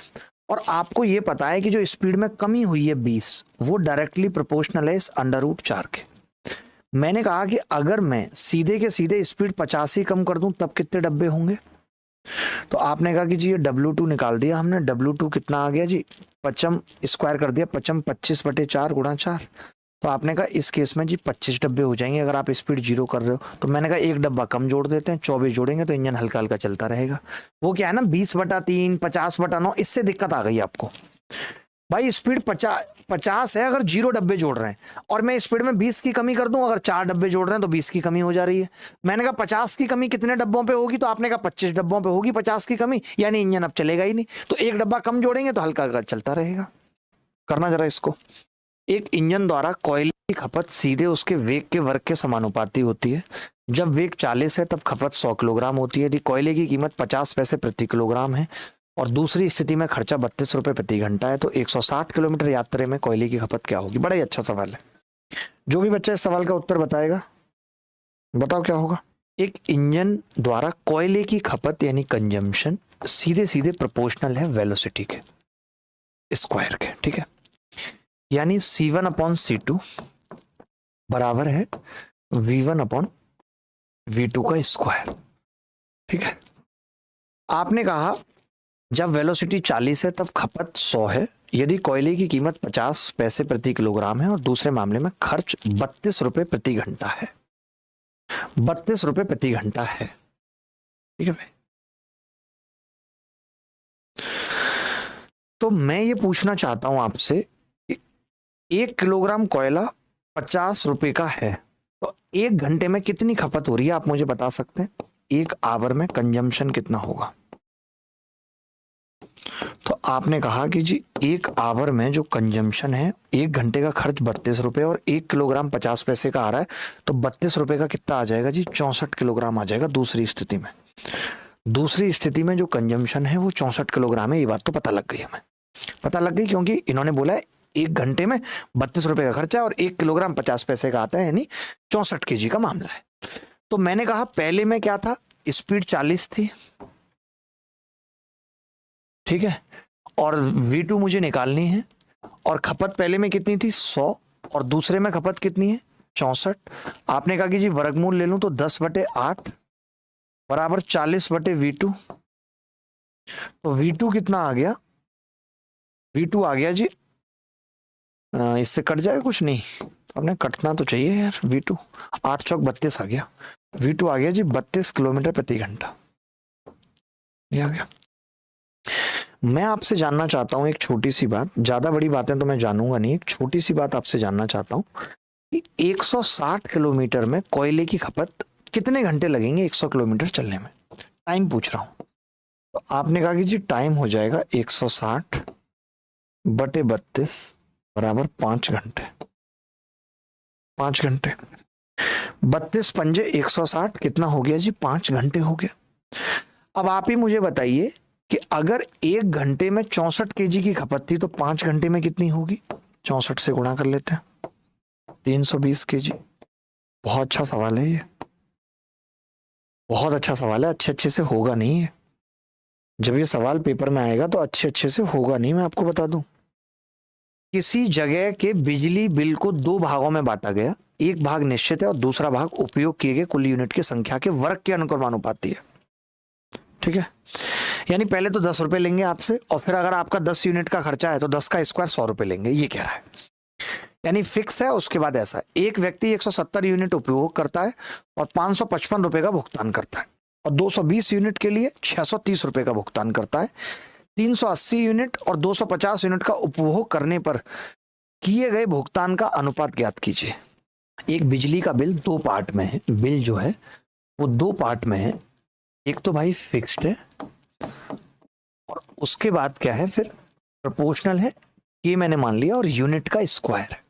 और आपको ये पता है कि जो स्पीड में कमी हुई है 20, वो डायरेक्टली प्रोपोर्शनल है इस अंडर रूट 4 के। मैंने कहा कि अगर मैं सीधे के सीधे स्पीड 50 ही कम कर दूं तब कितने डब्बे होंगे? तो आपने कहा कि जी ये W2 निकाल दिया हमने। W2 कितना आ गया जी? 55 स्क्वायर कर दिया, 55 25/4 × 4। तो आपने कहा इस केस में जी 25 डब्बे हो जाएंगे अगर आप स्पीड 0 कर रहे हो। तो मैंने कहा एक डब्बा कम जोड़ देते हैं, 24 जोड़ेंगे तो इंजन हल्का हल्का चलता रहेगा। वो क्या है ना 20/3 50/9, इससे दिक्कत आ गई आपको। भाई स्पीड 50 है अगर 0 डब्बे जोड़ रहे हैं, और मैं स्पीड में 20 की कमी कर दूं, अगर 4 डब्बे जोड़ रहे हैं तो 20 की कमी हो जा रही है। मैंने कहा 50 की कमी कितने डब्बों पे होगी? तो आपने कहा 25 डब्बों पे होगी 50 की कमी, यानी इंजन अब चलेगा ही नहीं। तो एक डब्बा कम जोड़ेंगे तो हल्का हल्का चलता रहेगा। करना जरा इसको। एक इंजन द्वारा कोयले की खपत सीधे उसके वेग के वर्ग के समानुपाती होती है। जब वेग 40 है तब खपत 100 किलोग्राम होती है। यदि कोयले की कीमत 50 पैसे प्रति किलोग्राम है और दूसरी स्थिति में खर्चा 32 रुपए प्रति घंटा है, तो 160 किलोमीटर यात्रा में कोयले की खपत क्या होगी? बड़ा ही अच्छा सवाल है। जो भी बच्चा इस सवाल का उत्तर बताएगा, बताओ क्या होगा। एक इंजन द्वारा कोयले की खपत यानी कंजम्पशन सीधे सीधे प्रोपोर्शनल है वेलोसिटी के स्क्वायर के। ठीक है, यानी C1/C2 बराबर है V1/V2 का स्क्वायर। ठीक है, आपने कहा जब वेलोसिटी 40 है तब खपत 100 है। यदि कोयले की कीमत 50 पैसे प्रति किलोग्राम है और दूसरे मामले में खर्च 32 रुपए प्रति घंटा है। 32 रुपए प्रति घंटा है। ठीक है भाई, तो मैं ये पूछना चाहता हूं आपसे कि 1 किलोग्राम कोयला 50 रुपए का है, तो 1 घंटे में कितनी खपत हो रही है आप मुझे बता सकते हैं? 1 आवर में कंजम्पशन कितना होगा? तो आपने कहा कि जी 1 आवर में जो कंजम्पशन है, 1 घंटे का खर्च 32 रुपए और 1 किलोग्राम 50 पैसे का आ रहा है, तो 32 रुपए का कितना आ जाएगा जी? 64 किलोग्राम आ जाएगा। दूसरी स्थिति में, दूसरी स्थिति में जो कंजम्पशन है वो 64 किलोग्राम है। ये बात तो पता लग गई हमें, पता लग गई, क्योंकि इन्होंने बोला है 1 घंटे में 32 रुपए का खर्चा है और 1 किलोग्राम 50 पैसे का आता है, यानी 64 केजी का मामला है। तो मैंने कहा पहले में क्या था, स्पीड 40 थी, ठीक है, और V2 मुझे निकालनी है, और खपत पहले में कितनी थी? 100, और दूसरे में खपत कितनी है? 64। आपने कहा कि जी वर्गमूल ले लूं तो 10/8 बराबर 40/V2। तो V2 कितना आ गया? V2 आ गया जी, इससे कट जाएगा कुछ नहीं, तो आपने कटना तो चाहिए यार। V2 8 चौक 32 आ गया। V2 आ गया जी 32 किलोमीटर प्रति घंटा, ये आ गया। मैं आपसे जानना चाहता हूं एक छोटी सी बात, ज्यादा बड़ी बातें तो मैं जानूंगा नहीं, एक छोटी सी बात आपसे जानना चाहता हूं कि 160 किलोमीटर में कोयले की खपत कितने घंटे लगेंगे 100 किलोमीटर चलने में? टाइम पूछ रहा हूं। तो आपने कहा कि जी टाइम हो जाएगा 160/32 बराबर 5 घंटे। 5 घंटे, 32 पंजे 160, कितना हो गया जी? 5 घंटे हो गया। अब आप ही मुझे बताइए कि अगर 1 घंटे में 64 केजी की खपत थी तो 5 घंटे में कितनी होगी? 64 से गुणा कर लेते हैं, 320 केजी। बहुत अच्छा सवाल है ये, बहुत अच्छा सवाल है। अच्छे से होगा नहीं है, जब ये सवाल पेपर में आएगा तो अच्छे से होगा नहीं। मैं आपको बता दूं, किसी जगह के बिजली बिल को 2 भागों में बांटा गया, एक भाग निश्चित है और दूसरा भाग उपयोग किए गए कुल यूनिट की संख्या के वर्ग के अनुपाती है, ठीक है। यानी पहले तो 10 रुपए लेंगे आपसे, और फिर अगर आपका 10 यूनिट का खर्चा है तो 10 का स्क्वायर 100 रुपए लेंगे, ये कह रहा है। यानी फिक्स है। उसके बाद ऐसा है, एक व्यक्ति 170 यूनिट उपयोग करता है और 555 रुपए का भुगतान करता है, और 220 यूनिट के लिए 630 रुपए का भुगतान करता है। 380 यूनिट और 250 यूनिट का उपभोग करने पर किए गए भुगतान का अनुपात ज्ञात कीजिए। एक बिजली का बिल 2 पार्ट में है, बिल जो है वो 2 पार्ट में है। एक तो भाई फिक्स्ड है, और उसके बाद क्या है फिर प्रोपोर्शनल है, के मैंने मान लिया, और यूनिट का स्क्वायर है।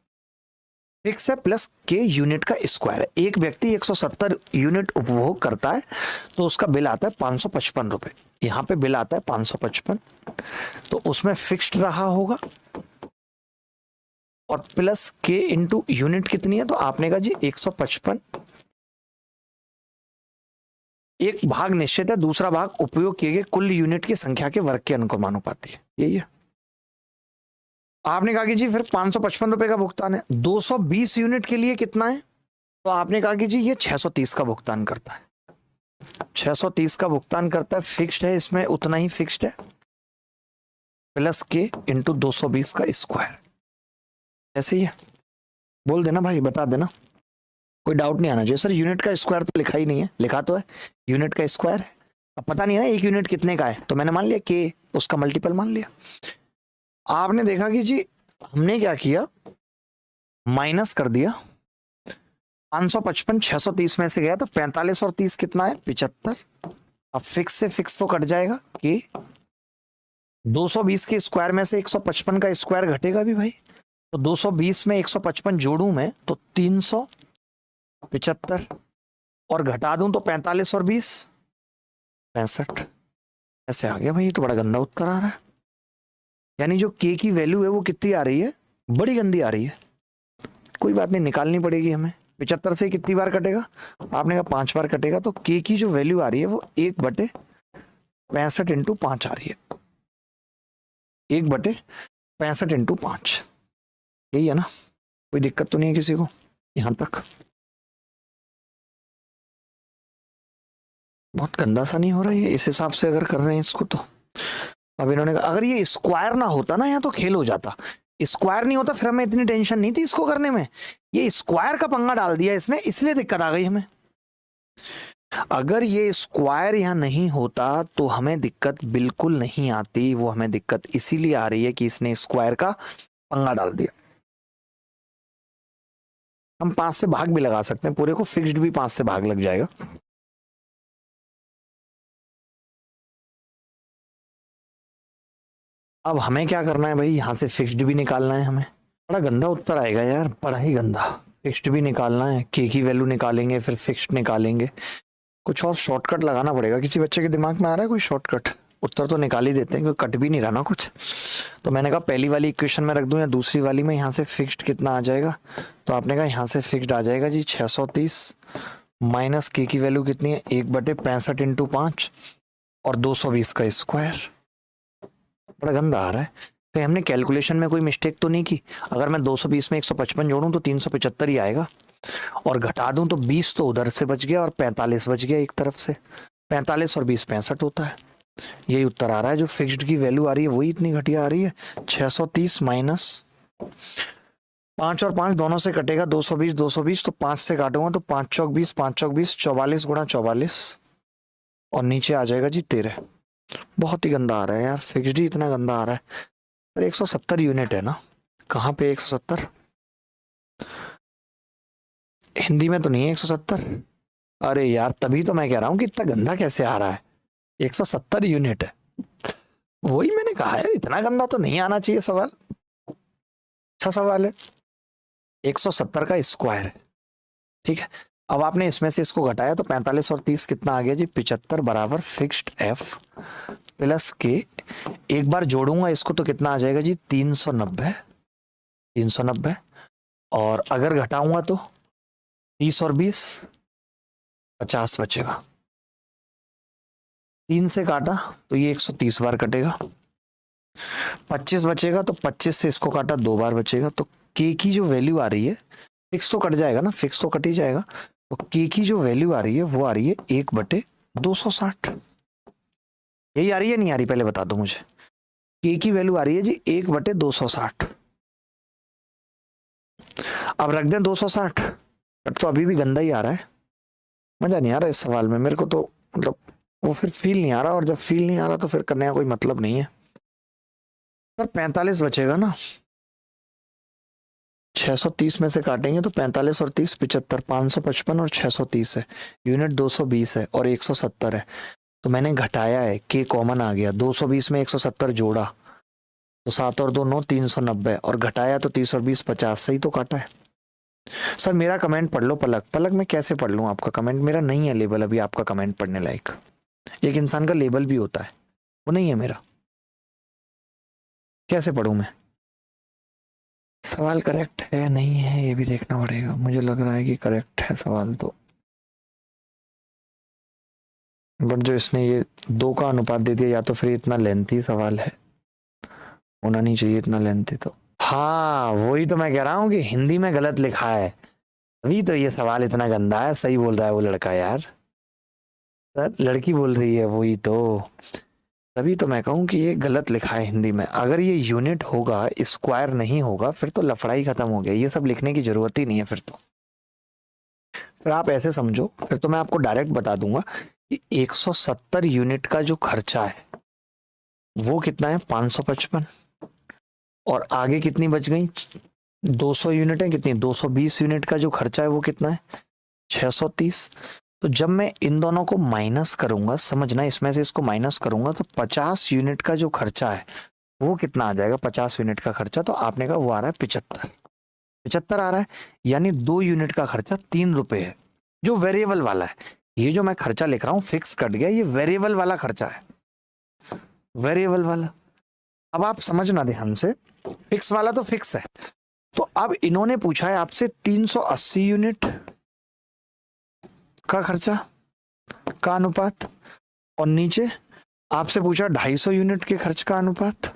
फिक्स है प्लस के यूनिट का स्क्वायर है। एक व्यक्ति 170 यूनिट उपभोग करता है तो उसका बिल आता है 555 रुपए। यहां पे बिल आता है 555, तो उसमें फिक्स्ड रहा होगा, और प्लस के इंटू यूनिट कितनी है, तो आपने कहा जी 155। एक भाग निश्चित है, दूसरा भाग उपयोग किए गए कुल यूनिट की संख्या के वर्ग के अनुपाती है, यही है। आपने कहा कि जी फिर 555 रुपए का भुगतान है। 220 यूनिट के लिए कितना है, तो आपने कहा कि जी ये 630 का भुगतान करता है। 630 का भुगतान करता है, फिक्स्ड है, इसमें उतना ही फिक्स्ड है, प्लस के इंटू 220 का स्क्वायर। ऐसे ही है, बोल देना भाई, बता देना, कोई डाउट नहीं आना चाहिए। सर यूनिट का स्क्वायर तो लिखा ही नहीं है, लिखा तो है यूनिट का स्क्वायर है, अब पता नहीं है ना एक यूनिट कितने का है, तो मैंने मान लिया के उसका मल्टीपल मान लिया। आपने देखा कि जी हमने क्या किया, माइनस कर दिया। 555 630 में से गया तो 45 और 30 कितना है, 75। अब फिक्स से फिक्स तो कट जाएगा कि 220 के स्क्वायर में से 155 का स्क्वायर घटेगा भी भाई, तो 220 में 155 जोड़ू मैं तो 375, और घटा दूं तो 45 और 20 65। ऐसे आ गया भाई, ये तो बड़ा गंदा उत्तर आ रहा है। यानी जो के की वैल्यू है वो कितनी आ रही है, बड़ी गंदी आ रही है। कोई बात नहीं, निकालनी पड़ेगी हमें। 75 से कितनी बार कटेगा, आपने कहा 5 बार कटेगा, तो के की जो वैल्यू आ रही है वो 1/65 इंटू 5 आ रही है। 1/65 इंटू 5, यही है ना, कोई दिक्कत तो नहीं है किसी को यहां तक? बहुत गंदा सा नहीं हो रहा है इस हिसाब से अगर कर रहे हैं इसको तो? अब इन्होंने कहा अगर ये स्क्वायर ना होता ना यहाँ तो खेल हो जाता, स्क्वायर नहीं होता फिर हमें इतनी टेंशन नहीं थी इसको करने में। ये स्क्वायर का पंगा डाल दिया इसने, इसलिए दिक्कत आ गई हमें। अगर ये स्क्वायर यहाँ नहीं होता तो हमें दिक्कत बिल्कुल नहीं आती। वो हमें दिक्कत इसीलिए आ रही है कि इसने स्क्वायर का पंगा डाल दिया। हम 5 से भाग भी लगा सकते हैं, पूरे को फिक्स्ड भी 5 से भाग लग जाएगा। अब हमें क्या करना है भाई, यहां से फिक्स्ड भी निकालना है हमें। बड़ा गंदा उत्तर आएगा यार, बड़ा ही गंदा। फिक्स्ड भी निकालना है, के की वैल्यू निकालेंगे, फिर फिक्स्ड निकालेंगे। कुछ और शॉर्टकट लगाना पड़ेगा। किसी बच्चे के दिमाग में आ रहा है कोई शॉर्टकट? उत्तर तो निकाल ही देते हैं, क्योंकि कट भी नहीं रहा ना कुछ। तो मैंने कहा पहली वाली इक्वेशन में रख दूं या दूसरी वाली में, यहाँ से फिक्स्ड कितना आ जाएगा? तो आपने कहा यहाँ से फिक्स्ड आ जाएगा जी 630 माइनस के की वैल्यू कितनी है, 1/65 इंटू 5 और 220 का स्क्वायर। बड़ा गंदा आ रहा है। तो हमने कैलकुलेशन में कोई मिस्टेक तो नहीं की? अगर मैं 220 में 155 जोड़ूं तो 375 ही आएगा, और घटा दूं तो 20 तो उधर से बच गया और 45 बच गया एक तरफ से। 45 और 20 65 होता है। यही उत्तर आ रहा है। जो फिक्स्ड की वैल्यू आ रही है वही इतनी घटिया आ रही है। 630 माइनस 5 और 5 दोनों से कटेगा 220 220, तो 5 से काटूंगा तो 5 चौक 20 5 चौक 20, 44 गुणा 44 और नीचे आ जाएगा जी 13। बहुत ही गंदा आ रहा है यार, फिक्स्ड ही इतना गंदा आ रहा है। पर 170 यूनिट है ना, कहाँ पे 170? हिंदी में तो नहीं है 170। अरे यार तभी तो मैं कह रहा हूँ कि इतना गंदा कैसे आ रहा है। 170 यूनिट है, वही मैंने कहा है, इतना गंदा तो नहीं आना चाहिए सवाल। अच्छा सवाल है। 170 का स्क्वायर है, ठीक है। अब आपने इसमें से इसको घटाया तो 45 और 30 कितना आ गया जी? 75 बराबर फिक्स्ड एफ प्लस के। एक बार जोड़ूंगा इसको तो कितना आ जाएगा जी? 390 390। और अगर घटाऊंगा तो 30 और 20 50 बचेगा। 3 से काटा तो ये 130 बार कटेगा। 25 बचेगा तो 25 से इसको काटा 2 बार बचेगा। तो के की जो वैल्यू आ रही है, फिक्स तो कट जाएगा ना, फिक्स तो कट ही जाएगा। तो के की जो वैल्यू आ रही है वो आ रही है 1/260। यही आ रही है नहीं आ रही पहले बता दो मुझे। के की वैल्यू आ रही है जी 1/260। अब रख दें 260, बट तो अभी भी गंदा ही आ रहा है। मजा नहीं आ रहा इस सवाल में मेरे को तो, मतलब वो फिर फील नहीं आ रहा, और जब फील नहीं आ रहा तो फिर करने का कोई मतलब नहीं है। पर 45 बचेगा ना, 630 में से काटेंगे तो 45 और 30 75, 555 और 630 है। यूनिट 220 है और 170 है। तो मैंने घटाया है, के कॉमन आ गया। 220 में 170 जोड़ा तो 7 और 2 9 390, और घटाया तो 30 और 20 50। सही तो काटा है। सर मेरा कमेंट पढ़ लो। पलक पलक मैं कैसे पढ़ लूँ आपका कमेंट? मेरा नहीं है लेवल अभी आपका कमेंट पढ़ने लायक। एक इंसान का लेवल भी होता है, वो नहीं है मेरा। कैसे पढ़ूं मैं? सवाल करेक्ट है नहीं है ये भी देखना पड़ेगा। मुझे लग रहा है कि करेक्ट है सवाल तो, बट जो इसने ये 2 का अनुपात दे दिया, या तो फिर इतना लेंथी सवाल है, होना नहीं चाहिए इतना लेंथी। तो हाँ वही तो मैं कह रहा हूँ कि हिंदी में गलत लिखा है, अभी तो ये सवाल इतना गंदा है। सही बोल रहा है वो लड़का यार, लड़की बोल रही है वही तो। तभी तो मैं कहूँ कि ये गलत लिखा है हिंदी में। अगर ये यूनिट होगा, स्क्वायर नहीं होगा, फिर तो लफड़ाई खत्म हो गया। ये सब लिखने की जरूरत ही नहीं है फिर तो। फिर आप ऐसे समझो, फिर तो मैं आपको डायरेक्ट बता दूंगा कि 170 यूनिट का जो खर्चा है वो कितना है? 555। और आगे कितनी बच गई? 200 यूनिट है। कितनी? 220 यूनिट का जो खर्चा है वो कितना है? 630। तो जब मैं इन दोनों को माइनस करूंगा, समझना, इसमें से इसको माइनस करूंगा तो 50 यूनिट का जो खर्चा है वो कितना आ जाएगा? 50 यूनिट का खर्चा तो आपने कहा वो आ रहा है 75 आ रहा है। यानी 2 यूनिट का खर्चा 3 रुपए है, जो वेरिएबल वाला है। ये जो मैं खर्चा लिख रहा हूं फिक्स कट गया, ये वेरिएबल वाला खर्चा है, वेरिएबल वाला। अब आप समझना ध्यान से, फिक्स वाला तो फिक्स है। तो अब इन्होंने पूछा है आपसे 380 यूनिट का खर्चा का अनुपात, और नीचे आपसे पूछा 250 यूनिट के खर्च का अनुपात।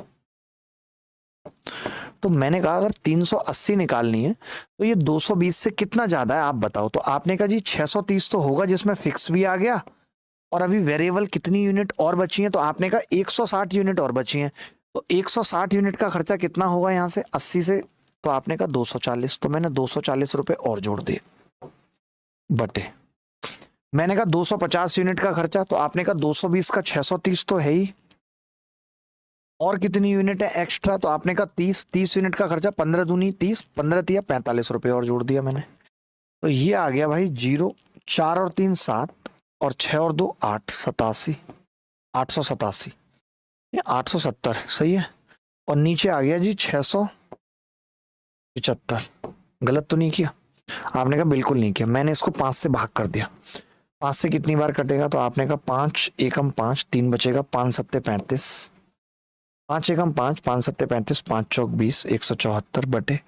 तो मैंने कहा अगर 380 निकालनी है तो ये 220 से कितना ज्यादा है आप बताओ। तो आपने कहा जी 630 तो होगा, जिसमें फिक्स भी आ गया, और अभी वेरिएबल कितनी यूनिट और बची है? तो आपने कहा 160 यूनिट और बची है। तो 160 यूनिट का खर्चा कितना होगा यहाँ से 80 से? तो आपने कहा 240। तो मैंने 240 रुपए और जोड़ दिए बटे मैंने कहा 250 यूनिट का खर्चा, तो आपने कहा 220 का 630 तो है ही, और कितनी यूनिट है एक्स्ट्रा, तो आपने कहा 30 यूनिट का खर्चा, 15 दूनी 30, 15 दिया 45 रुपये और जोड़ दिया मैंने। तो ये आ गया भाई 0, 4 और 3 7 और 6 और 2 8, 87, 887, ये 870 सही है। और नीचे आ गया जी 675। गलत तो नहीं किया? आपने कहा बिल्कुल नहीं किया। मैंने इसको 5 से भाग कर दिया। 5 से कितनी बार कटेगा, तो आपने कहा 5 एकम 5, 3 बचेगा, 5 सत्ते 35, 5 एकम 5, 5 सत्ते 35, 5 चौक 20, 174 बटे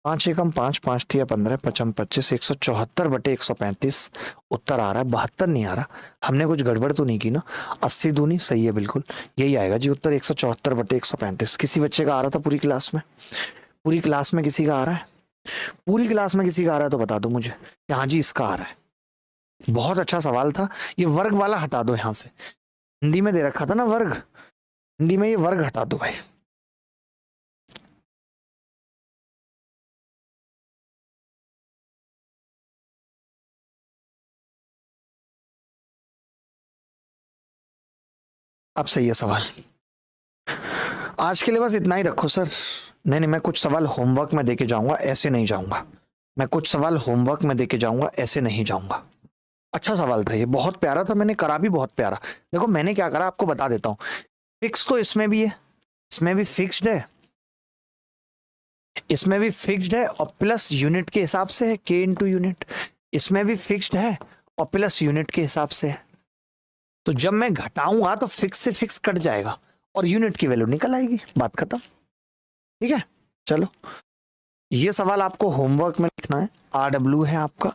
5 एकम 5, 5 तिया 15, 55 25, 174 बटे 135। उत्तर आ रहा है 72, नहीं आ रहा। हमने कुछ गड़बड़ तो नहीं की ना? 80 दूनी सही है, बिल्कुल यही आएगा जी उत्तर, 174 बटे 135। किसी बच्चे का आ रहा था पूरी क्लास में? पूरी क्लास में किसी का आ रहा है? पूरी क्लास में किसी का आ रहा है तो बता दो मुझे। हाँ जी, इसका आ रहा है। बहुत अच्छा सवाल था। ये वर्ग वाला हटा दो यहां से, हिंदी में दे रखा था ना वर्ग, हिंदी में ये वर्ग हटा दो भाई। अब सही है सवाल। आज के लिए बस इतना ही रखो सर। नहीं नहीं, मैं कुछ सवाल होमवर्क में देके जाऊंगा, ऐसे नहीं जाऊंगा। मैं कुछ सवाल होमवर्क में देके जाऊंगा, ऐसे नहीं जाऊंगा। अच्छा सवाल था ये, बहुत प्यारा था, मैंने करा भी बहुत प्यारा। देखो मैंने क्या करा आपको बता देता हूँ। फिक्स तो इसमें भी है, इसमें भी फिक्स्ड है, इसमें भी फिक्स्ड है, और प्लस यूनिट के हिसाब से है, के इंटू यूनिट। इसमें भी फिक्स्ड है और प्लस यूनिट के हिसाब से है। तो जब मैं घटाऊंगा तो फिक्स से फिक्स कट जाएगा और यूनिट की वैल्यू निकल आएगी, बात खत्म। ठीक है, चलो ये सवाल आपको होमवर्क में लिखना है, RW है आपका,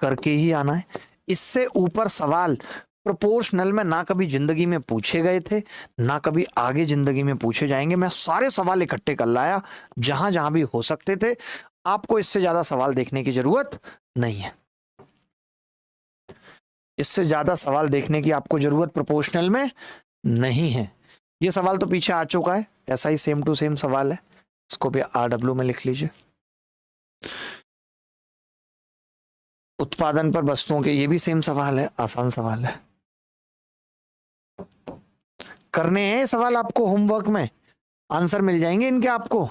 करके ही आना है। इससे ऊपर सवाल प्रोपोर्शनल में ना कभी जिंदगी में पूछे गए थे, ना कभी आगे जिंदगी में पूछे जाएंगे। मैं सारे सवाल इकट्ठे कर लाया जहां जहां भी हो सकते थे। आपको इससे ज्यादा सवाल देखने की जरूरत नहीं है, इससे ज्यादा सवाल देखने की आपको जरूरत प्रोपोर्शनल में नहीं है। ये सवाल तो पीछे आ चुका है, ऐसा ही सेम टू सेम सवाल है, इसको भी RW में लिख लीजिए। उत्पादन पर वस्तुओं के, ये भी सेम सवाल है, आसान सवाल है। करने हैं सवाल आपको होमवर्क में, आंसर मिल जाएंगे इनके आपको।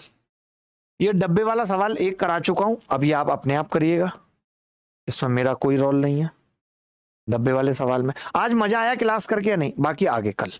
ये डब्बे वाला सवाल एक करा चुका हूं, अभी आप अपने आप करिएगा, इसमें मेरा कोई रोल नहीं है। डब्बे वाले सवाल में आज मजा आया क्लास करके या नहीं? बाकी आगे कल।